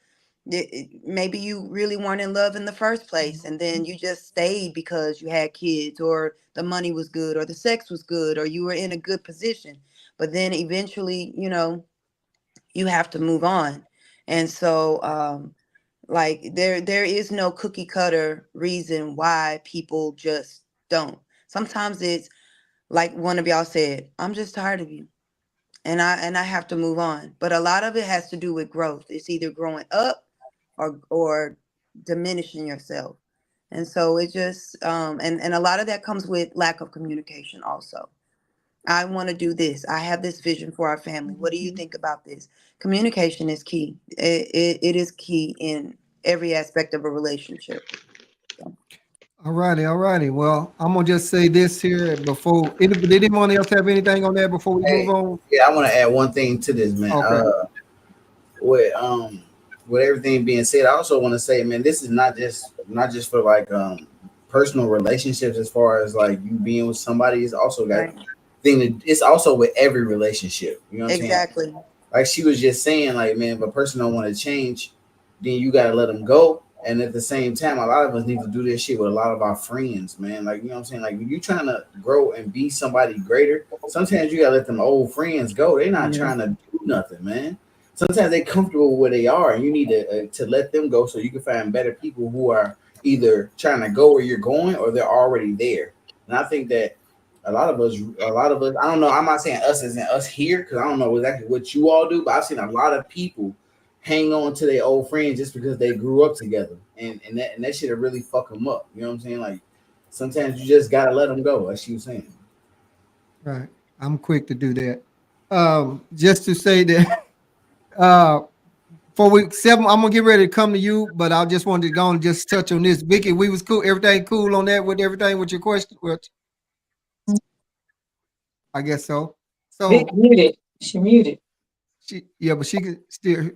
Maybe you really weren't in love in the first place and then you just stayed because you had kids or the money was good or the sex was good or you were in a good position, but then eventually you have to move on. And so like there is no cookie cutter reason why people just don't. Sometimes it's like one of y'all said, I'm just tired of you and I have to move on. But a lot of it has to do with growth. It's either growing up or diminishing yourself. And so it just and a lot of that comes with lack of communication also. I want to do this. I have this vision for our family. What do you think about this? Communication is key. It is key in every aspect of a relationship. All righty. Well, I'm gonna just say this here before. Did anyone else have anything on that before we move Hey, on? yeah, I want to add one thing to this, man. Okay. With everything being said, I also want to say, man, this is not just for like personal relationships as far as like you being with somebody. It's also got Right. it's also with every relationship. You know what I'm saying? Exactly. Like she was just saying, like, man, if a person don't want to change, then you gotta let them go. And at the same time, a lot of us need to do this shit with a lot of our friends, man. Like, you know what I'm saying? Like, when you trying to grow and be somebody greater, sometimes you gotta let them old friends go. They're not trying to do nothing, man. Sometimes they're comfortable where they are, and you need to let them go so you can find better people who are either trying to go where you're going or they're already there. And I think that a lot of us, I don't know. I'm not saying us as in us here because I don't know exactly what you all do, but I've seen a lot of people hang on to their old friends just because they grew up together, and that shit really fuck them up. You know what I'm saying? Like sometimes you just gotta let them go. Like she was saying. Right. I'm quick to do that. Just to say that for week 7, I'm gonna get ready to come to you, but I just wanted to go and just touch on this. Vicky, we was cool. Everything cool on that with everything with your question? I guess so. Vic So muted. She muted. but she can still hear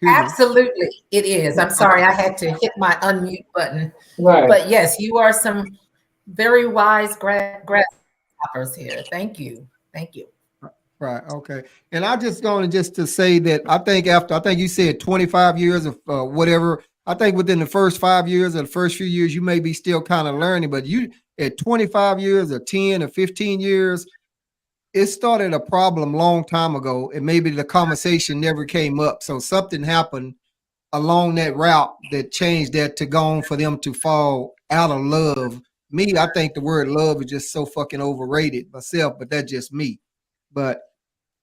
me. Absolutely, it is. I'm Okay. sorry, I had to hit my unmute button. Right. But yes, you are some very wise grasshoppers here. Thank you. Thank you. Right. Okay. And I just going to say that I think you said 25 years of whatever. I think within the first 5 years or the first few years, you may be still kind of learning, but you at 25 years or 10 or 15 years, it started a problem long time ago, and maybe the conversation never came up. So something happened along that route that changed that to go on for them to fall out of love. Me, I think the word love is just so fucking overrated myself, but that's just me. But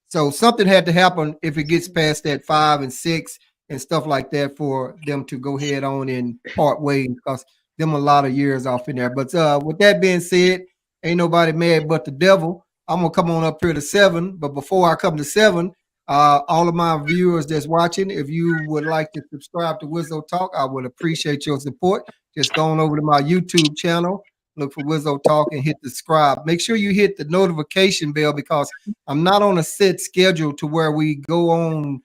so something had to happen if it gets past that 5 and 6 and stuff like that for them to go head on and part ways because them a lot of years off in there. But with that being said, ain't nobody mad but the devil. I'm gonna come on up here to 7, but before I come to 7, all of my viewers that's watching, if you would like to subscribe to Wizzo Talk, I would appreciate your support. Just go on over to my YouTube channel, look for Wizzo Talk, and hit the subscribe. Make sure you hit the notification bell because I'm not on a set schedule to where we go on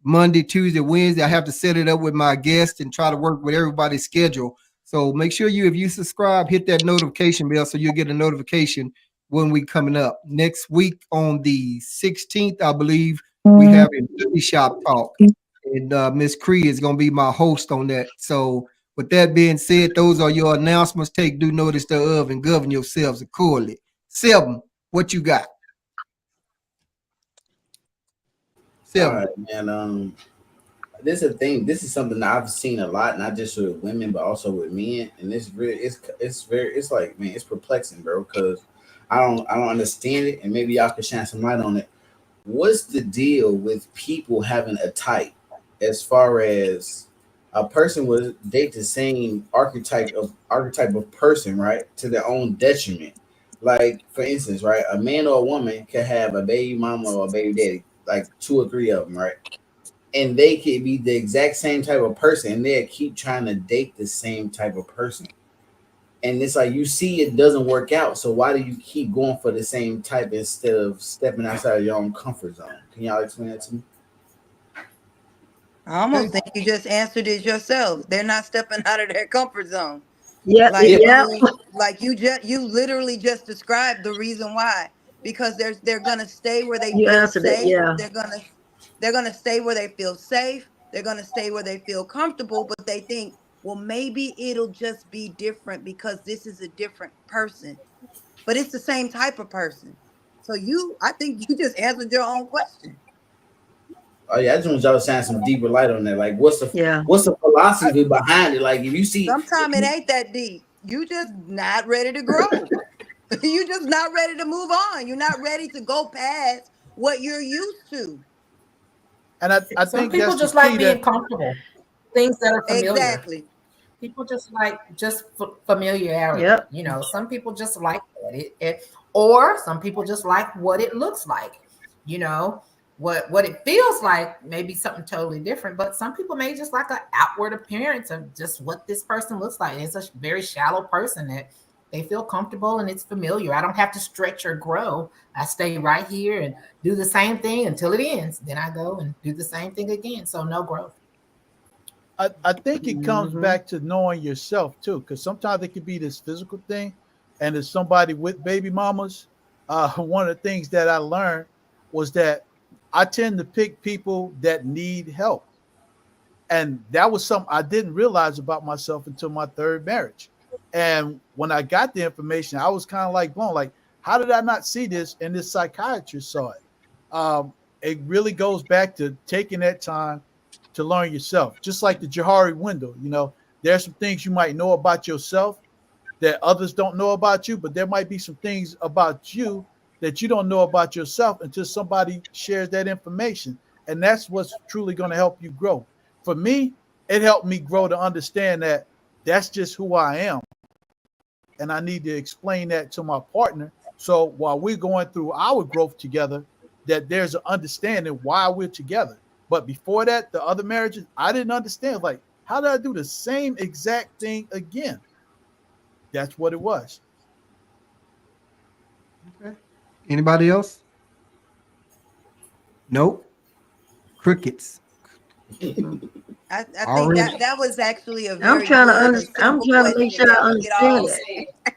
Monday, Tuesday, Wednesday. I have to set it up with my guests and try to work with everybody's schedule. So make sure if you subscribe, hit that notification bell so you'll get a notification when we coming up. Next week on the 16th, I believe, we have a beauty shop talk. And Miss Cree is going to be my host on that. So with that being said, those are your announcements. Take due notice thereof and govern yourselves accordingly. 7, what you got? All 7. right, man. This is a thing. This is something that I've seen a lot, not just with women, but also with men. And it's like, man, it's perplexing, bro. Because I don't understand it, and maybe y'all can shine some light on it. What's the deal with people having a type, as far as a person would date the same archetype of person, right, to their own detriment? Like, for instance, right, a man or a woman can have a baby mama or a baby daddy, like 2 or 3 of them, right? And they could be the exact same type of person, and they keep trying to date the same type of person. And it's like, you see it doesn't work out, so why do you keep going for the same type instead of stepping outside of your own comfort zone? Can y'all explain that to me? I almost think you just answered it yourself. They're not stepping out of their comfort zone. Yeah, Like Yeah. yeah, you literally just described the reason why. Because they're gonna stay where they you feel answered it. safe. Yeah, They're gonna stay where they feel safe. They're gonna stay where they feel comfortable, but they think, well, maybe it'll just be different because this is a different person. But it's the same type of person. So I think you just answered your own question. Oh yeah, I just want y'all to shine some deeper light on that. Like, yeah. what's the philosophy behind it? Like, if you see, Sometimes it ain't that deep. You just not ready to grow. You just not ready to move on. You're not ready to go past what you're used to. And I Some think people that's the just like key being that comfortable, things that are familiar. Exactly. People just like familiarity. Yep. You know, some people just like that. Or some people just like what it looks like. You know, what it feels like, maybe something totally different. But some people may just like an outward appearance of just what this person looks like. It's a very shallow person that they feel comfortable and it's familiar. I don't have to stretch or grow. I stay right here and do the same thing until it ends. Then I go and do the same thing again. So no growth. I think it comes Mm-hmm. back to knowing yourself too, because sometimes it could be this physical thing, and as somebody with baby mamas, one of the things that I learned was that I tend to pick people that need help, and that was something I didn't realize about myself until my third marriage. And when I got the information, I was kind of like blown, like, how did I not see this? And this psychiatrist saw it. It really goes back to taking that time to learn yourself, just like the Johari window. There's some things you might know about yourself that others don't know about you, but there might be some things about you that you don't know about yourself until somebody shares that information. And that's what's truly going to help you grow. For me, it helped me grow to understand that that's just who I am. And I need to explain that to my partner. So while we're going through our growth together, that there's an understanding why we're together. But before that, the other marriages, I didn't understand. Like, how did I do the same exact thing again? That's what it was. Okay. Anybody else? Nope. Crickets. I think Already. that was actually a I'm very trying to good and understand. I'm simple trying to make question sure that I we could all understand it.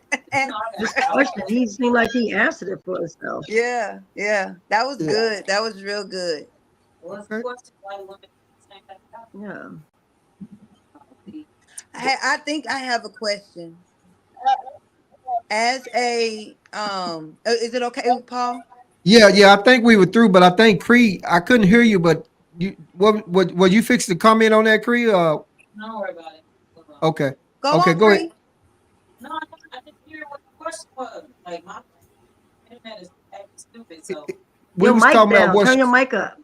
This answer. question, he seemed like he answered it for himself. Yeah, that was Yeah. good. That was real good. Okay. Yeah. I think I have a question. As a is it okay, Paul? Yeah. I think we were through, but I think Cree, I couldn't hear you, but what you fixed the comment on that, Cree? Don't worry about it. Okay. Go Okay, on, go ahead. Cree. No, I didn't hear what the question was. Like my internet is acting stupid, so We Your was mic talking about down. Turn your mic up.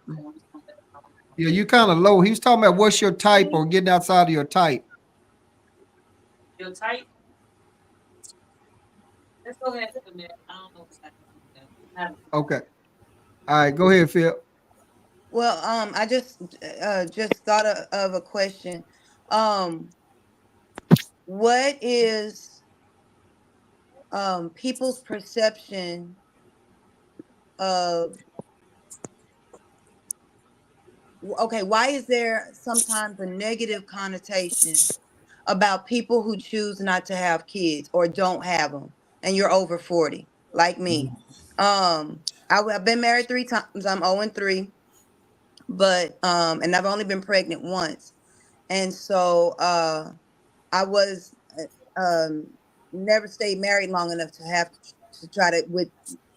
yeah, you kind of low. He was talking about what's your type or getting outside of your type. you're tight. Let's go ahead and submit. I don't know what's happening. Okay. All right, go ahead, Phil. Well, I just thought of a question. Um, what is people's perception of okay, why is there sometimes a negative connotation about people who choose not to have kids or don't have them, and you're over 40, like me. I've been married 3 times. I'm 0 and 3, but and I've only been pregnant once, and so I was never stayed married long enough to have to try to with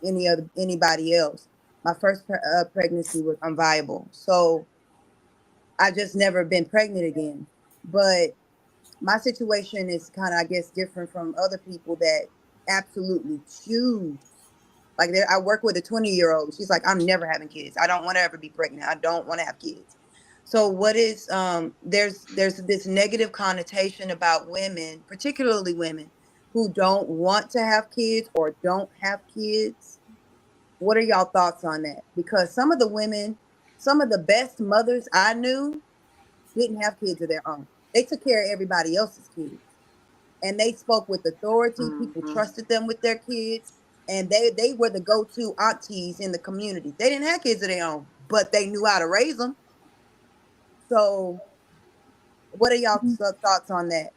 anybody else. My first pregnancy was unviable, so I just never been pregnant again. But my situation is kind of, I guess, different from other people that absolutely choose. Like I work with a 20-year-old. She's like, I'm never having kids. I don't want to ever be pregnant. I don't want to have kids. So what is there's this negative connotation about women, particularly women who don't want to have kids or don't have kids. What are y'all thoughts on that? Because some of the women, some of the best mothers I knew didn't have kids of their own. They took care of everybody else's kids, and they spoke with authority. People trusted them with their kids, and they were the go-to aunties in the community. They didn't have kids of their own, but they knew how to raise them. So, what are y'all thoughts on that?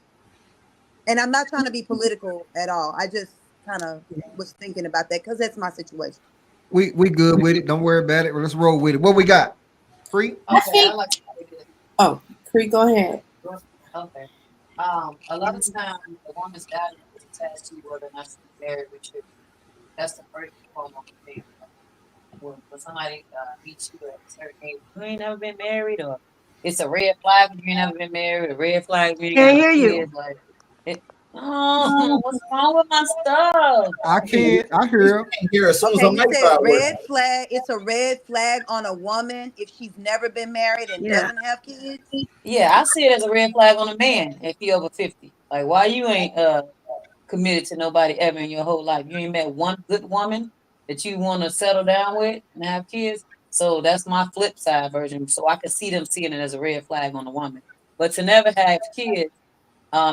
And I'm not trying to be political at all. I just kind of was thinking about that because that's my situation. We good with it. Don't worry about it. Let's roll with it. What we got? Free? Okay, I like to say this. Oh, Cree, go ahead. Okay. A lot of times the woman's value is attached to whether or not she's married with you. That's the first form of thing. When somebody meets you at a certain age, you ain't never been married, or it's a red flag when you ain't never been married, a red flag when you Can't ain't got hear you. kids. Like, oh, what's wrong with my stuff? I can't. I hear him. Here, as soon as Okay, the you mic said start working. red flag. It's a red flag on a woman if she's never been married and Yeah. doesn't have kids. Yeah, I see it as a red flag on a man if he over 50. Like, why you ain't committed to nobody ever in your whole life? You ain't met one good woman that you want to settle down with and have kids. So that's my flip side version. So I can see them seeing it as a red flag on a woman. But to never have kids,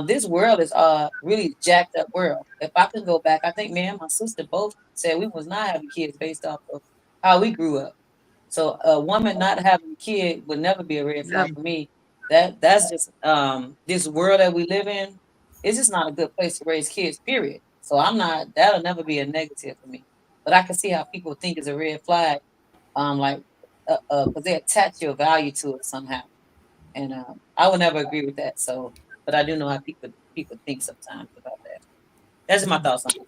this world is really jacked up world. If I could go back, I think me and my sister both said we was not having kids based off of how we grew up. So a woman not having a kid would never be a red flag for me. That's just this world that we live in. It's just not a good place to raise kids. Period. So I'm not. That'll never be a negative for me. But I can see how people think it's a red flag. Like because they attach your value to it somehow, and I would never agree with that. So, but I do know how people think sometimes about that. That's my thoughts on it.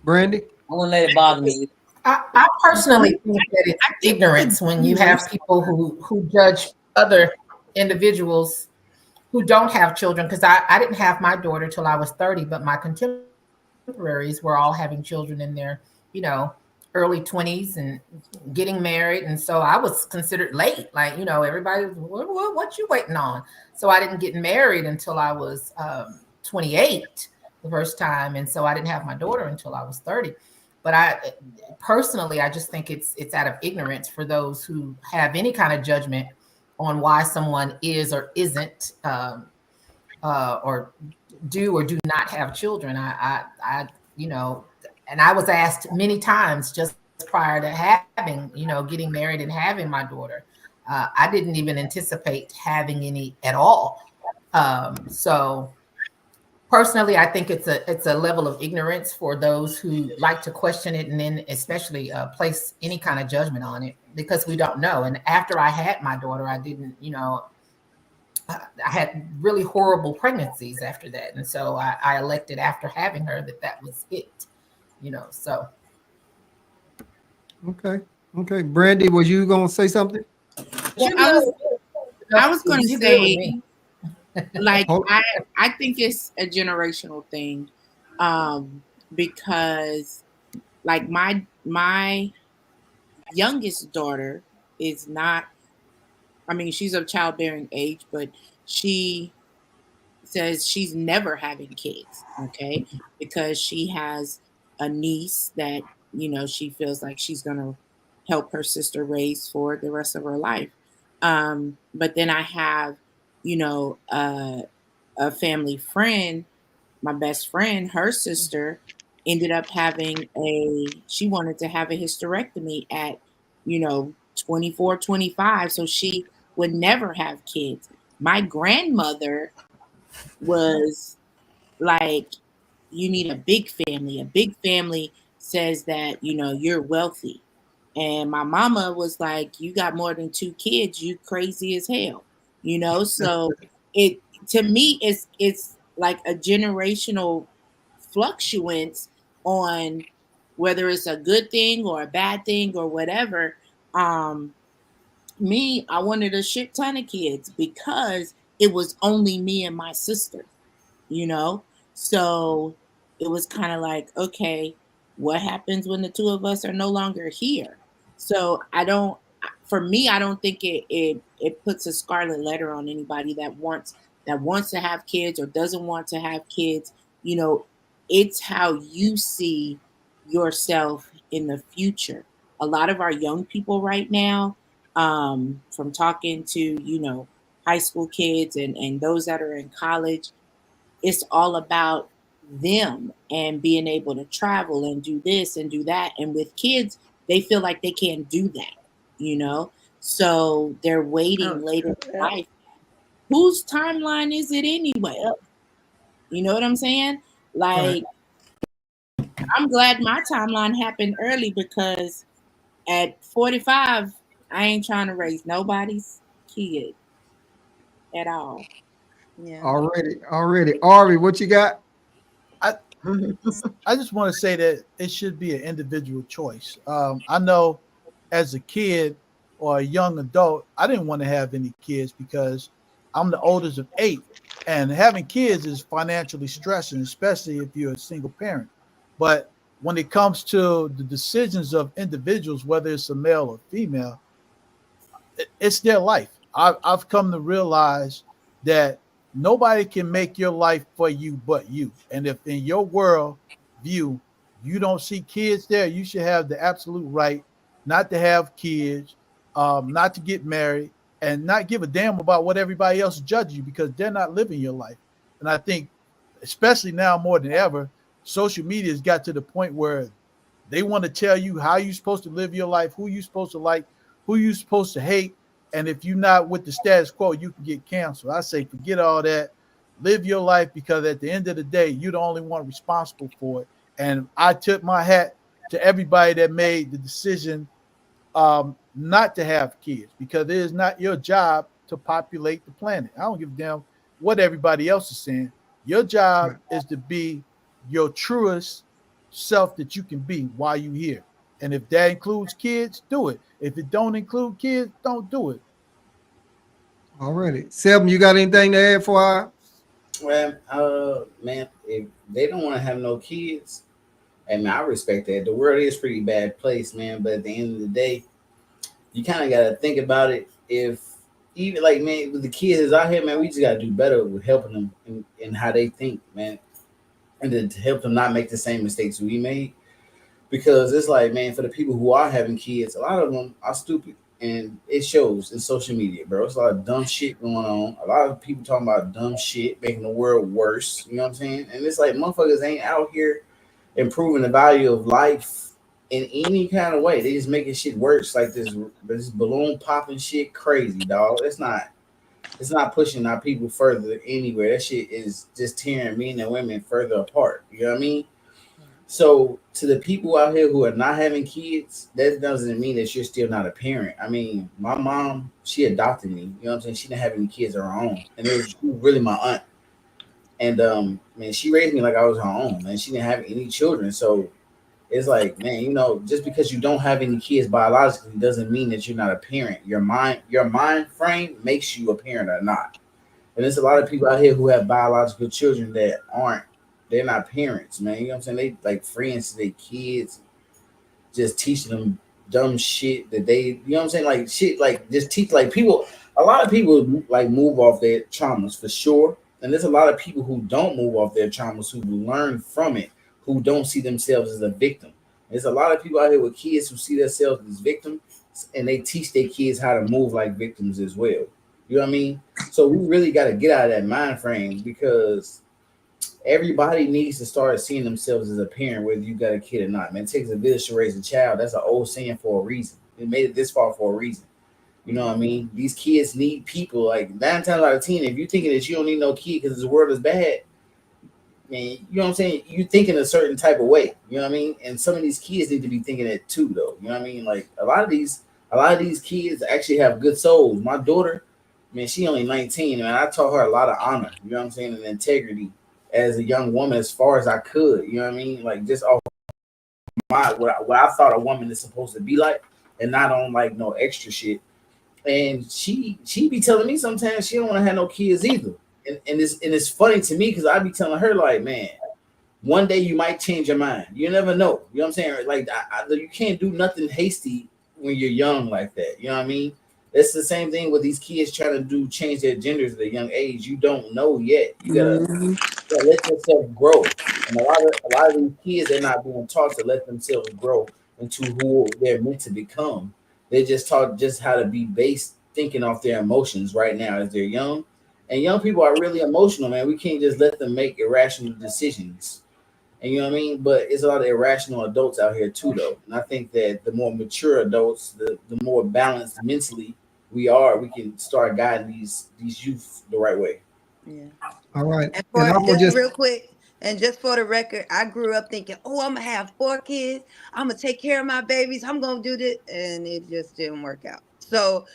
Brandy? I won't let it bother me. I personally think that it's ignorance when you have people who judge other individuals who don't have children. Because I didn't have my daughter till I was 30, but my contemporaries were all having children in their, early 20s and getting married. And so I was considered late. Like, everybody, what you waiting on? So I didn't get married until I was 28 the first time. And so I didn't have my daughter until I was 30. But I personally, I just think it's out of ignorance for those who have any kind of judgment on why someone is or isn't or do or do not have children. And I was asked many times just prior to having, getting married and having my daughter. I didn't even anticipate having any at all. So personally, I think it's a level of ignorance for those who like to question it and then especially place any kind of judgment on it because we don't know. And after I had my daughter, I didn't, I had really horrible pregnancies after that. And so I elected after having her that was it, so. Okay. Brandy, was you going to say something? Well, I was going to say, like, Hold- I think it's a generational thing, because, like, my youngest daughter is not. I mean, she's of childbearing age, but she says she's never having kids. Okay, because she has a niece that she feels like she's gonna help her sister raise for the rest of her life. But then I have, you know, uh, a family friend, my best friend, her sister ended up she wanted to have a hysterectomy at, 24, 25. So she would never have kids. My grandmother was like, you need a big family. A big family says that, you're wealthy. And my mama was like, you got more than 2 kids, you crazy as hell. So it to me it's like a generational fluctuance on whether it's a good thing or a bad thing or whatever. Me, I wanted a shit ton of kids because it was only me and my sister, you know? So it was kind of like, okay, what happens when the two of us are no longer here? So for me, I don't think it puts a scarlet letter on anybody that wants to have kids or doesn't want to have kids. You know, it's how you see yourself in the future. A lot of our young people right now, from talking to, high school kids and those that are in college, it's all about them and being able to travel and do this and do that. And with kids, they feel like they can't do that, you know? So they're waiting Oh, later in yeah. life. Whose timeline is it anyway? You know what I'm saying? Right. Like, I'm glad my timeline happened early because at 45, I ain't trying to raise nobody's kid at all. Yeah. Already. Ari, what you got? I I just want to say that it should be an individual choice. I know as a kid or a young adult, I didn't want to have any kids because I'm the oldest of 8, and having kids is financially stressing, especially if you're a single parent. But when it comes to the decisions of individuals, whether it's a male or female, it's their life. I've come to realize that nobody can make your life for you but you. And if in your world view you don't see kids there, you should have the absolute right not to have kids, not to get married, and not give a damn about what everybody else judges you because they're not living your life. And I think, especially now more than ever, social media has got to the point where they want to tell you how you're supposed to live your life, who you're supposed to like, who you're supposed to hate. And if you're not with the status quo, you can get canceled. I say forget all that. Live your life because at the end of the day, you're the only one responsible for it. And I tip my hat to everybody that made the decision not to have kids because it is not your job to populate the planet. I don't give a damn what everybody else is saying. Your job Right. is to be your truest self that you can be while you're here. And if that includes kids, do it. If it don't include kids, don't do it. Already. Seven, you got anything to add for our? Well, man, if they don't want to have no kids, and man, I respect that. The world is a pretty bad place, man. But at the end of the day, you kind of got to think about it. If even like man, with the kids out here, man, we just got to do better with helping them in how they think, man, and to help them not make the same mistakes we made. Because it's like, man, for the people who are having kids, a lot of them are stupid, and it shows in social media, bro. It's a lot of dumb shit going on. A lot of people talking about dumb shit, making the world worse. You know what I'm saying? And it's like motherfuckers ain't out here improving the value of life in any kind of way. They just making shit worse, like this balloon popping shit, crazy dog. It's not pushing our people further anywhere. That shit is just tearing men and women further apart. You know what I mean? So to the people out here who are not having kids, that doesn't mean that you're still not a parent. I mean, my mom, she adopted me. You know what I'm saying? She didn't have any kids of her own, and she was really my aunt. And man, she raised me like I was her own, and she didn't have any children. So it's like, man, just because you don't have any kids biologically doesn't mean that you're not a parent. Your mind frame makes you a parent or not. And there's a lot of people out here who have biological children that aren't. They're not parents, man. You know what I'm saying? They like friends to their kids, just teaching them dumb shit that they, you know what I'm saying? Like shit, like just teach like people. A lot of people like move off their traumas for sure, and there's a lot of people who don't move off their traumas who learn from it, who don't see themselves as a victim. There's a lot of people out here with kids who see themselves as victims, and they teach their kids how to move like victims as well. You know what I mean? So we really got to get out of that mind frame because everybody needs to start seeing themselves as a parent, whether you got a kid or not. Man, it takes a village to raise a child. That's an old saying for a reason. It made it this far for a reason. You know what I mean? These kids need people. Like 9 times out of 10, if you're thinking that you don't need no kid because the world is bad, man, you know what I'm saying? You think in a certain type of way. You know what I mean? And some of these kids need to be thinking it too, though. You know what I mean? Like a lot of these kids actually have good souls. My daughter, man, she only 19, and I taught her a lot of honor. You know what I'm saying? And integrity as a young woman, as far as I could. You know what I mean? Like just off what I thought a woman is supposed to be like, and not on like no extra shit. And she be telling me sometimes she don't want to have no kids either. And it's funny to me because I be telling her like, man, one day you might change your mind. You never know. You know what I'm saying? Like you can't do nothing hasty when you're young like that. You know what I mean? It's the same thing with these kids trying to change their genders at a young age. You don't know yet. You gotta let yourself grow. And a lot of these kids, they're not being taught to let themselves grow into who they're meant to become. They're just taught just how to be based thinking off their emotions right now as they're young. And young people are really emotional, man. We can't just let them make irrational decisions. And you know what I mean? But it's a lot of irrational adults out here too, though. And I think that the more mature adults, the more balanced mentally we are, we can start guiding these youth the right way. Yeah. All right. And And for I'm gonna just just real quick, and just for the record, I grew up thinking, "Oh, I'm gonna have 4 kids. I'm gonna take care of my babies. I'm gonna do this," and it just didn't work out. So,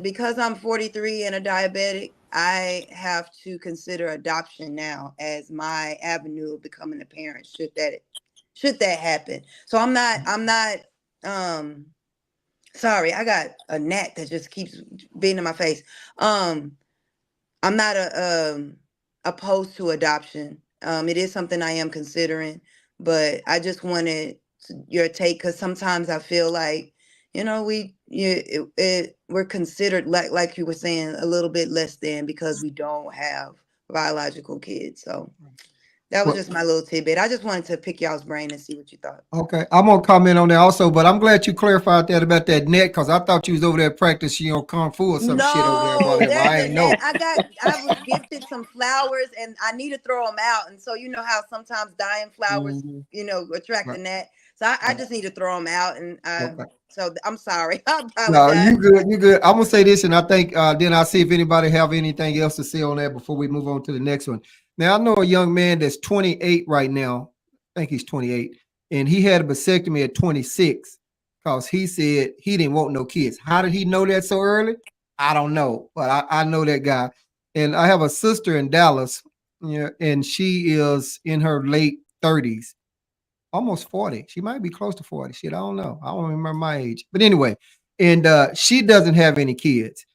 because I'm 43 and a diabetic, I have to consider adoption now as my avenue of becoming a parent. Should that happen? So I'm not. Sorry, I got a gnat that just keeps being in my face. I'm not opposed to adoption. It is something I am considering, but I just wanted your take because sometimes I feel like we're considered like you were saying a little bit less than because we don't have biological kids. So that was well, just my little tidbit. I just wanted to pick y'all's brain and see what you thought. okay. I'm gonna comment on that also, but I'm glad you clarified that about that net because I thought you was over there practicing kung fu or some shit over there, No, whatever. there's I a ain't know. net. I was gifted some flowers and I need to throw them out. And so you know how sometimes dying flowers, Mhm. attract the Right. net. So I Right. just need to throw them out. And Okay. so I'm sorry. I No, apologize. you good. You good. I'm gonna say this, and I think then I'll see if anybody have anything else to say on that before we move on to the next one. Now I know a young man that's 28 right now. I think he's 28, and he had a vasectomy at 26 because he said he didn't want no kids. How did he know that so early? I don't know, but I know that guy. And I have a sister in Dallas, yeah, and she is in her late 30s, almost 40. She might be close to 40. Shit, I don't know. I don't remember my age. But anyway, and she doesn't have any kids.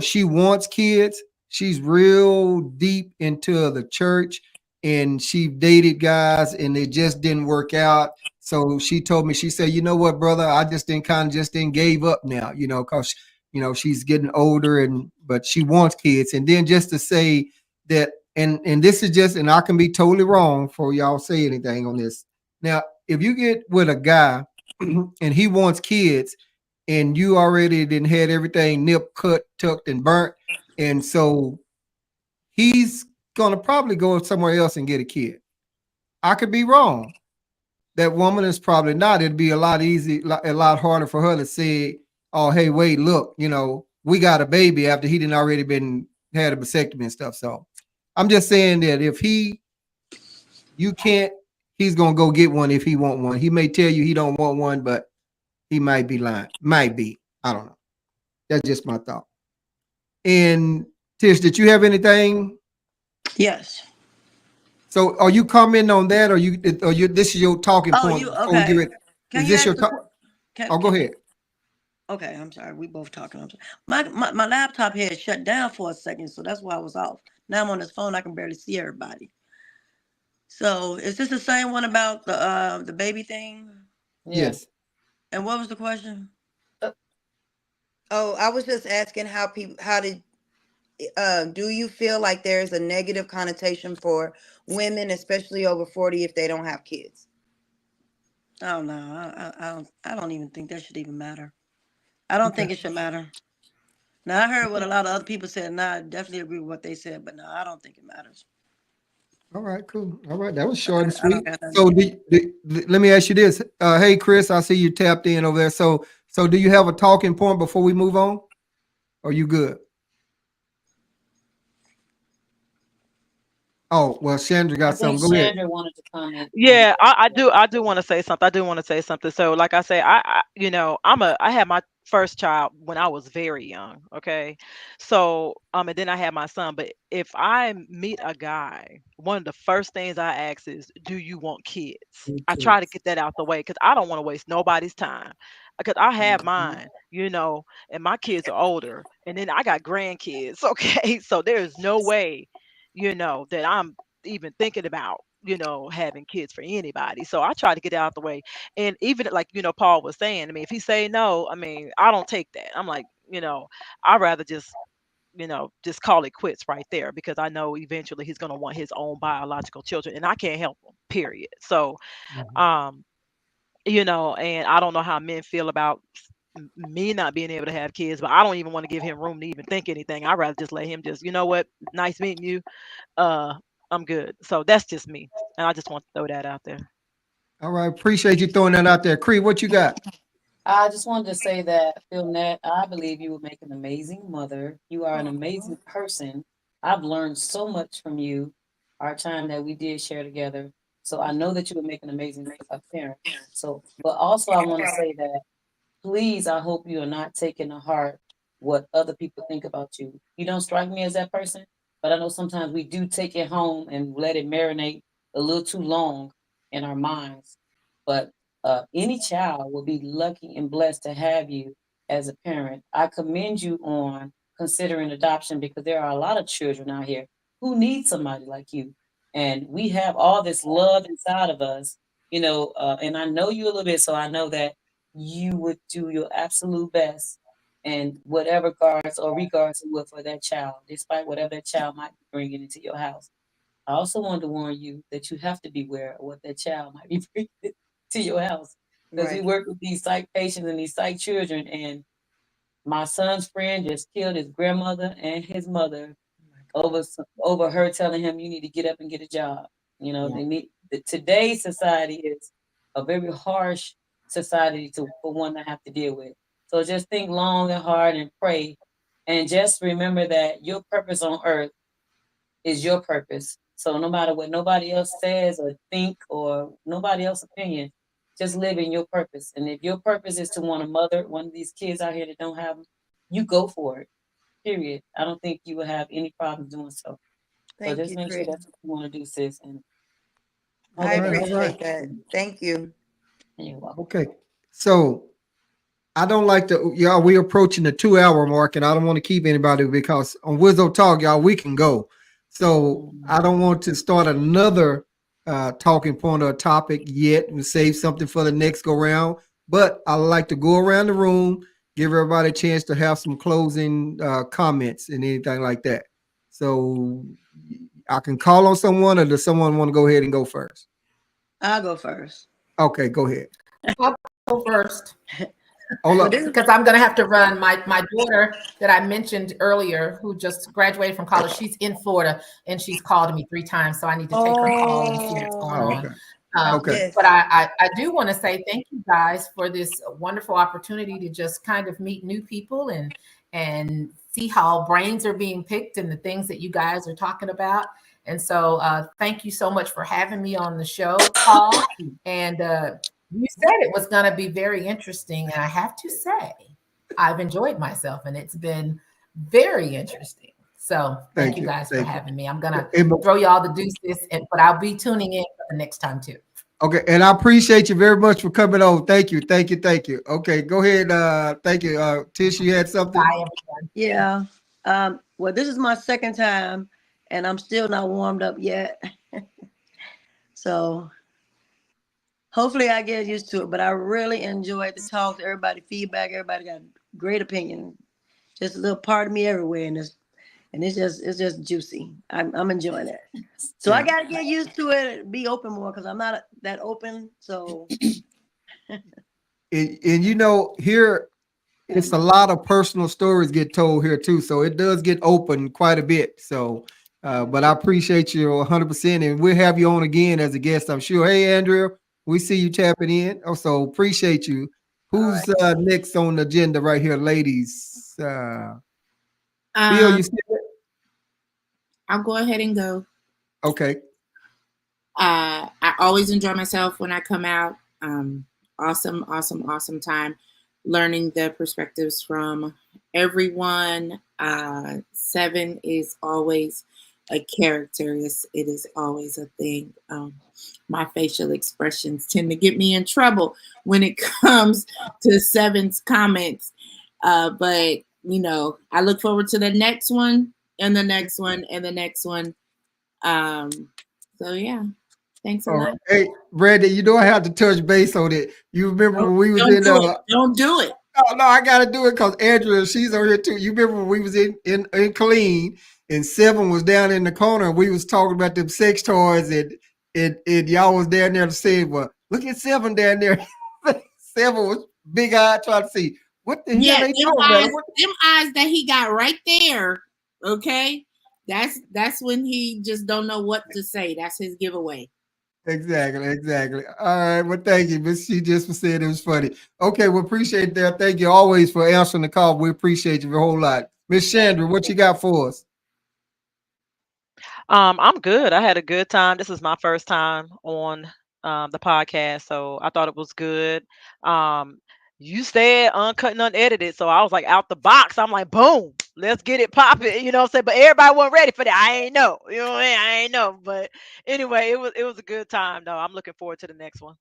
She wants kids. She's real deep into the church and she dated guys and it just didn't work out. So she told me, she said, you know what, brother, I just didn't gave up now, because she's getting older but she wants kids. And then just to say that, and this is just, and I can be totally wrong for y'all say anything on this. Now, if you get with a guy and he wants kids and you already didn't had everything nipped, cut, tucked, and burnt, and so he's gonna probably go somewhere else and get a kid. I could be wrong. That woman is probably not. It'd be a lot harder for her to say, "Oh, hey, wait, look, we got a baby after he didn't already been had a vasectomy and stuff." So, I'm just saying that if you can't, he's gonna go get one if he want one. He may tell you he don't want one, but he might be lying. Might be. I don't know. That's just my thought. And Tish, did you have anything? Yes. So are you commenting on that, or this is your talking Oh, point you before we get okay? it? Can Is you this ask your the talk? Oh, go can ahead. okay? I'm sorry. We both talking. My laptop had shut down for a second, so that's why I was off. Now I'm on this phone. I can barely see everybody. So is this the same one about the baby thing? Yeah. Yes. And what was the question? Oh, I was just asking do you feel like there's a negative connotation for women, especially over 40, if they don't have kids? I don't know. I don't even think that should even matter. I don't Okay. think it should matter. Now I heard what a lot of other people said. Now I definitely agree with what they said, but no, I don't think it matters. All right. Cool. All right. That was short and I don't sweet. got nothing So against it. let me ask you this. Hey, Chris, I see you tapped in over there. So do you have a talking point before we move on? Are you good? Oh, well, Chandra I got think something. Go ahead. Chandra wanted to comment on Yeah, I do want to say something. I do want to say something. So, like I say, I had my first child when I was very young. Okay, so and then I had my son. But if I meet a guy, one of the first things I ask is, "Do you want kids?" I try to get that out the way because I don't want to waste nobody's time. Because I have mine, and my kids are older, and then I got grandkids. Okay, so there's no way, that I'm even thinking about having kids for anybody. So I try to get it out the way. And even like, Paul was saying, I mean, if he say no, I mean, I don't take that. I'm like, I'd rather just call it quits right there because I know eventually he's going to want his own biological children and I can't help him, period. So, um, and I don't know how men feel about me not being able to have kids, but I don't even want to give him room to even think anything. I'd rather just let him just, you know what, nice meeting you, uh I'm good. So that's just me. And I just want to throw that out there. All right. Appreciate you throwing that out there. Cree, what you got? I just wanted to say that, Phil Nett, I believe you would make an amazing mother. You are an amazing person. I've learned so much from you, our time that we did share together. So I know that you would make an amazing parent. So, but also I want to say that please, I hope you are not taking to heart what other people think about you. You don't strike me as that person, but I know sometimes we do take it home and let it marinate a little too long in our minds. But any child will be lucky and blessed to have you as a parent. I commend you on considering adoption because there are a lot of children out here who need somebody like you. And we have all this love inside of us, and I know you a little bit, so I know that you would do your absolute best and whatever regards you would for that child, despite whatever that child might be bringing into your house. I also want to warn you that you have to beware of what that child might be bringing to your house because we Right. work with these psych patients and these psych children, and my son's friend just killed his grandmother and his mother over her telling him you need to get up and get a job. They need today's society is a very harsh society for one to have to deal with. So just think long and hard and pray, and just remember that your purpose on earth is your purpose. So no matter what nobody else says or think or nobody else's opinion, just live in your purpose. And if your purpose is to want a mother, one of these kids out here that don't have them, you go for it. Period. I don't think you will have any problem doing so. So Thank just you, make sure Chris. that's what you want to do, sis. And All I hope right. All everybody right. appreciate that. Thank you. you're welcome. Okay. So I don't like to, y'all, we're approaching the 2 hour mark and I don't want to keep anybody because on Wizzo Talk, y'all, we can go. So I don't want to start another talking point or topic yet and save something for the next go round. But I like to go around the room, give everybody a chance to have some closing comments and anything like that. So I can call on someone or does someone want to go ahead and go first? I'll go first. Okay, go ahead. I'll go first. Hold up. Because I'm going to have to run. My daughter that I mentioned earlier, who just graduated from college, she's in Florida and she's called me 3 times. So I need to take her call and see what's going Oh, on. okay. Okay. Yes. But I do want to say thank you guys for this wonderful opportunity to just kind of meet new people and see how brains are being picked and the things that you guys are talking about. And so thank you so much for having me on the show, Paul. And you said it was going to be very interesting. And I have to say, I've enjoyed myself and it's been very interesting. So thank you guys for having me. I'm going to throw y'all the deuces, but I'll be tuning in for the next time too. Okay, and I appreciate you very much for coming on. Thank you, thank you, thank you. Okay, go ahead. Thank you. Tish, you had something? Bye, everyone. Yeah. Well, this is my second time, and I'm still not warmed up yet. So hopefully I get used to it. But I really enjoyed the talk. Everybody feedback. Everybody got great opinion. Just a little part of me everywhere in this, and it's just juicy. I'm enjoying it. So I got to get used to it. Be open more because I'm not that open. So. And here it's a lot of personal stories get told here too, so it does get open quite a bit. So, but I appreciate you 100%, and we'll have you on again as a guest, I'm sure. Hey, Andrea, we see you tapping in. Also, appreciate you. Who's next on the agenda right here, ladies? Bill, you see it? I'll go ahead and go. Okay. I always enjoy myself when I come out. Awesome time learning the perspectives from everyone. 7 is always a character. It is always a thing. My facial expressions tend to get me in trouble when it comes to 7's comments. But I look forward to the next one and the next one and the next one. So yeah. Thanks a lot. Hey, Randy, you know I have to touch base on it. You remember when we was Don't in Don't do it. No, I gotta do it because Andrea, she's over here too. You remember when we was in clean and 7 was down in the corner and we was talking about them sex toys and y'all was down there to say, well, look at 7 down there. 7 was big eyed trying to see what the hell they talking about. Them eyes that he got right there. Okay. That's when he just don't know what to say. That's his giveaway. Exactly. All right. Well, thank you. Miss She just said it was funny. Okay, we appreciate that. Thank you always for answering the call. We appreciate you a whole lot. Miss Chandra, what you got for us? I'm good. I had a good time. This is my first time on the podcast, so I thought it was good. Um, you said uncut and unedited, so I was like out the box. I'm like, boom, let's get it popping. You know what I'm saying? But everybody wasn't ready for that. I ain't know. You know what I mean? I ain't know. But anyway, it was a good time though. I'm looking forward to the next one.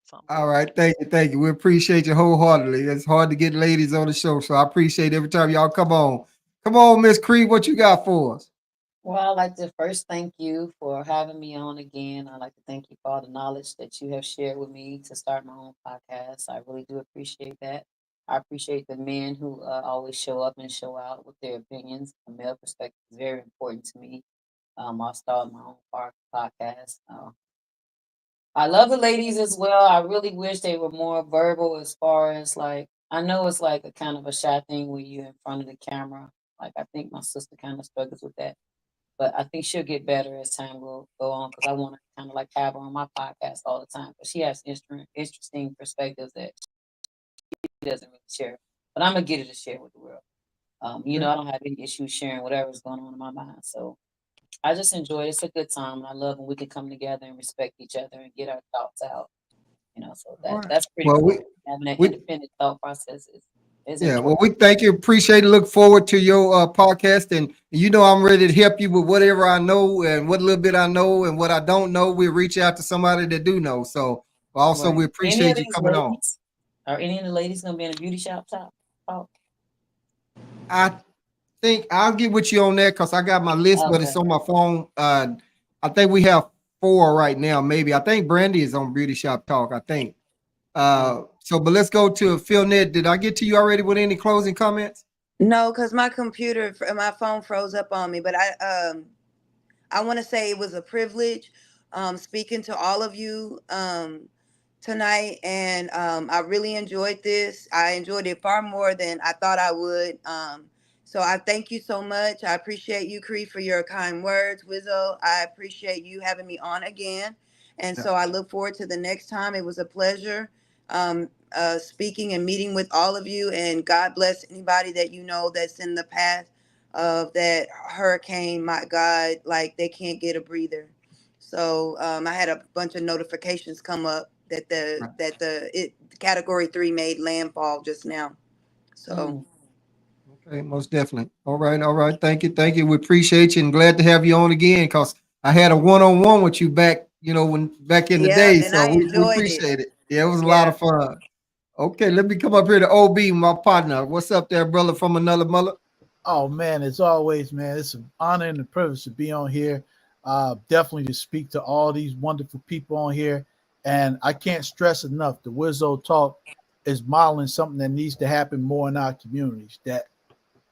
So I'm All good. right. Thank you. We appreciate you wholeheartedly. It's hard to get ladies on the show, so I appreciate every time y'all come on. Come on, Miss Creed, what you got for us? Well, I'd like to first thank you for having me on again. I'd like to thank you for all the knowledge that you have shared with me to start my own podcast. I really do appreciate that. I appreciate the men who always show up and show out with their opinions. A male perspective is very important to me. I'll start my own podcast. I love the ladies as well. I really wish they were more verbal as far as like, I know it's like a kind of a shy thing when you're in front of the camera. Like, I think my sister kind of struggles with that. But I think she'll get better as time will go on because I want to kind of like have her on my podcast all the time. But she has interesting perspectives that she doesn't really share. But I'm gonna get her to share with the world. I don't have any issues sharing whatever's going on in my mind. So I just enjoy it. It's a good time. And I love when we can come together and respect each other and get our thoughts out. So that's pretty Well, cool. Having that independent thought process is yeah, well, important. we thank you, appreciate it, look forward to your podcast, and I'm ready to help you with whatever I know and what little bit I know and what I don't know. We reach out to somebody that do know. So also we Right. Any of appreciate you these coming on. ladies, are any of the ladies gonna be in a beauty shop talk? I think I'll get with you on that because I got my list, but Okay. it's on my phone. I think we have 4 right now, maybe. I think Brandy is on Beauty Shop Talk, I think. But let's go to Phil Ned. Did I get to you already with any closing comments? No, because my phone froze up on me. But I want to say it was a privilege speaking to all of you tonight, and I really enjoyed this. I enjoyed it far more than I thought I would. So I thank you so much. I appreciate you, Cree, for your kind words. Wizzo, I appreciate you having me on again. And so I look forward to the next time. It was a pleasure speaking and meeting with all of you. And God bless anybody that you know that's in the path of that hurricane. My God, like they can't get a breather. So I had a bunch of notifications come up that the category 3 made landfall just now. So Okay, most definitely. All right. Thank you. We appreciate you and glad to have you on again because I had a one-on-one with you back, back in the yeah, day. and So I we enjoyed it. appreciate it. Yeah, it was a lot Yeah. of fun. Okay, let me come up here to OB, my partner. What's up there, brother from another mother? Oh man, as always, man, it's an honor and a privilege to be on here. Definitely to speak to all these wonderful people on here. And I can't stress enough, the Wizzo Talk is modeling something that needs to happen more in our communities. That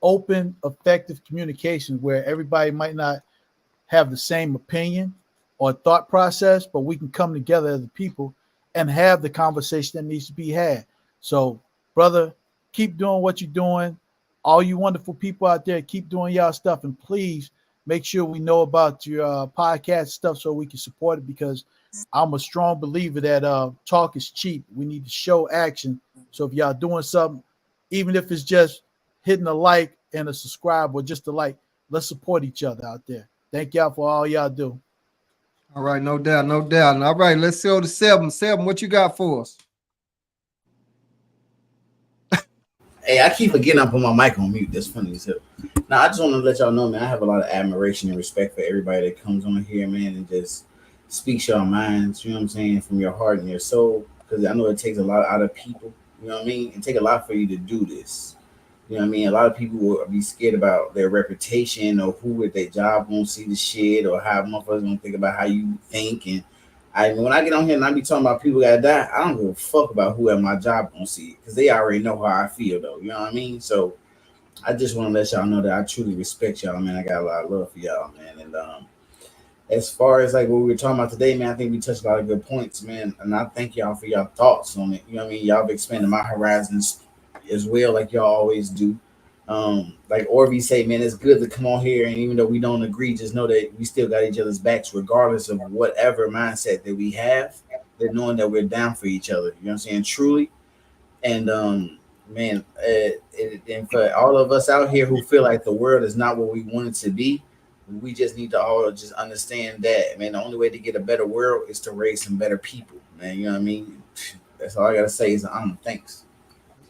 open, effective communication where everybody might not have the same opinion or thought process, but we can come together as a people and have the conversation that needs to be had. So, brother, keep doing what you're doing. All you wonderful people out there, keep doing y'all stuff. And please make sure we know about your podcast stuff so we can support it because I'm a strong believer that talk is cheap. We need to show action. So if y'all doing something, even if it's just hitting a like and a subscribe or just a like. Let's support each other out there. Thank y'all for all y'all do. All right, no doubt, no doubt. All right, let's go to 7. 7, what you got for us? Hey, I keep forgetting I put my mic on mute. That's funny as hell. Now, I just want to let y'all know, man, I have a lot of admiration and respect for everybody that comes on here, man, and just speaks your minds, you know what I'm saying, from your heart and your soul. Because I know it takes a lot out of people, you know what I mean? It takes a lot for you to do this. You know what I mean? A lot of people will be scared about their reputation or who at their job won't see the shit or how motherfuckers gonna think about how you think. And when I get on here and I be talking about people gotta die, I don't give a fuck about who at my job gonna see it because they already know how I feel though. You know what I mean? So I just want to let y'all know that I truly respect y'all, man. I got a lot of love for y'all, man. And as far as like what we were talking about today, man, I think we touched a lot of good points, man. And I thank y'all for y'all thoughts on it. You know what I mean? Y'all have expanded my horizons as well, like y'all always do. Like Orby say, man, it's good to come on here, and even though we don't agree, just know that we still got each other's backs, regardless of whatever mindset that we have. That knowing that we're down for each other. You know what I'm saying? Truly. And man, and for all of us out here who feel like the world is not what we want it to be, we just need to all just understand that, man. The only way to get a better world is to raise some better people, man. You know what I mean? That's all I gotta say is thanks.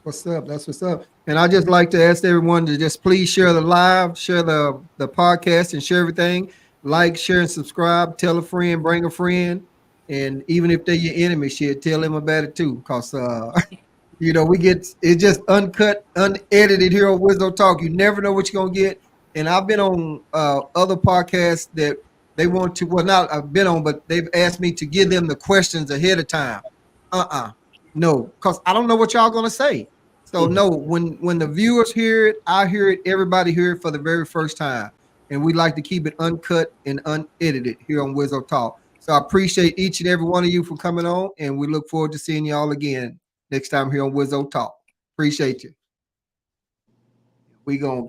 What's up? That's what's up. And I just like to ask everyone to just please share the live, share the podcast, and share everything. Like, share, and subscribe. Tell a friend, bring a friend, and even if they're your enemy, shit, tell them about it too. Cause you know, we get it's just uncut, unedited here on Wizzo Talk. You never know what you're gonna get. And I've been on other podcasts that they want to. Well, not I've been on, but they've asked me to give them the questions ahead of time. No, because I don't know what y'all gonna say. So no, when the viewers hear it, I hear it. Everybody hear it for the very first time, and we like to keep it uncut and unedited here on Wizzo Talk. So I appreciate each and every one of you for coming on, and we look forward to seeing y'all again next time here on Wizzo Talk. Appreciate you. We gonna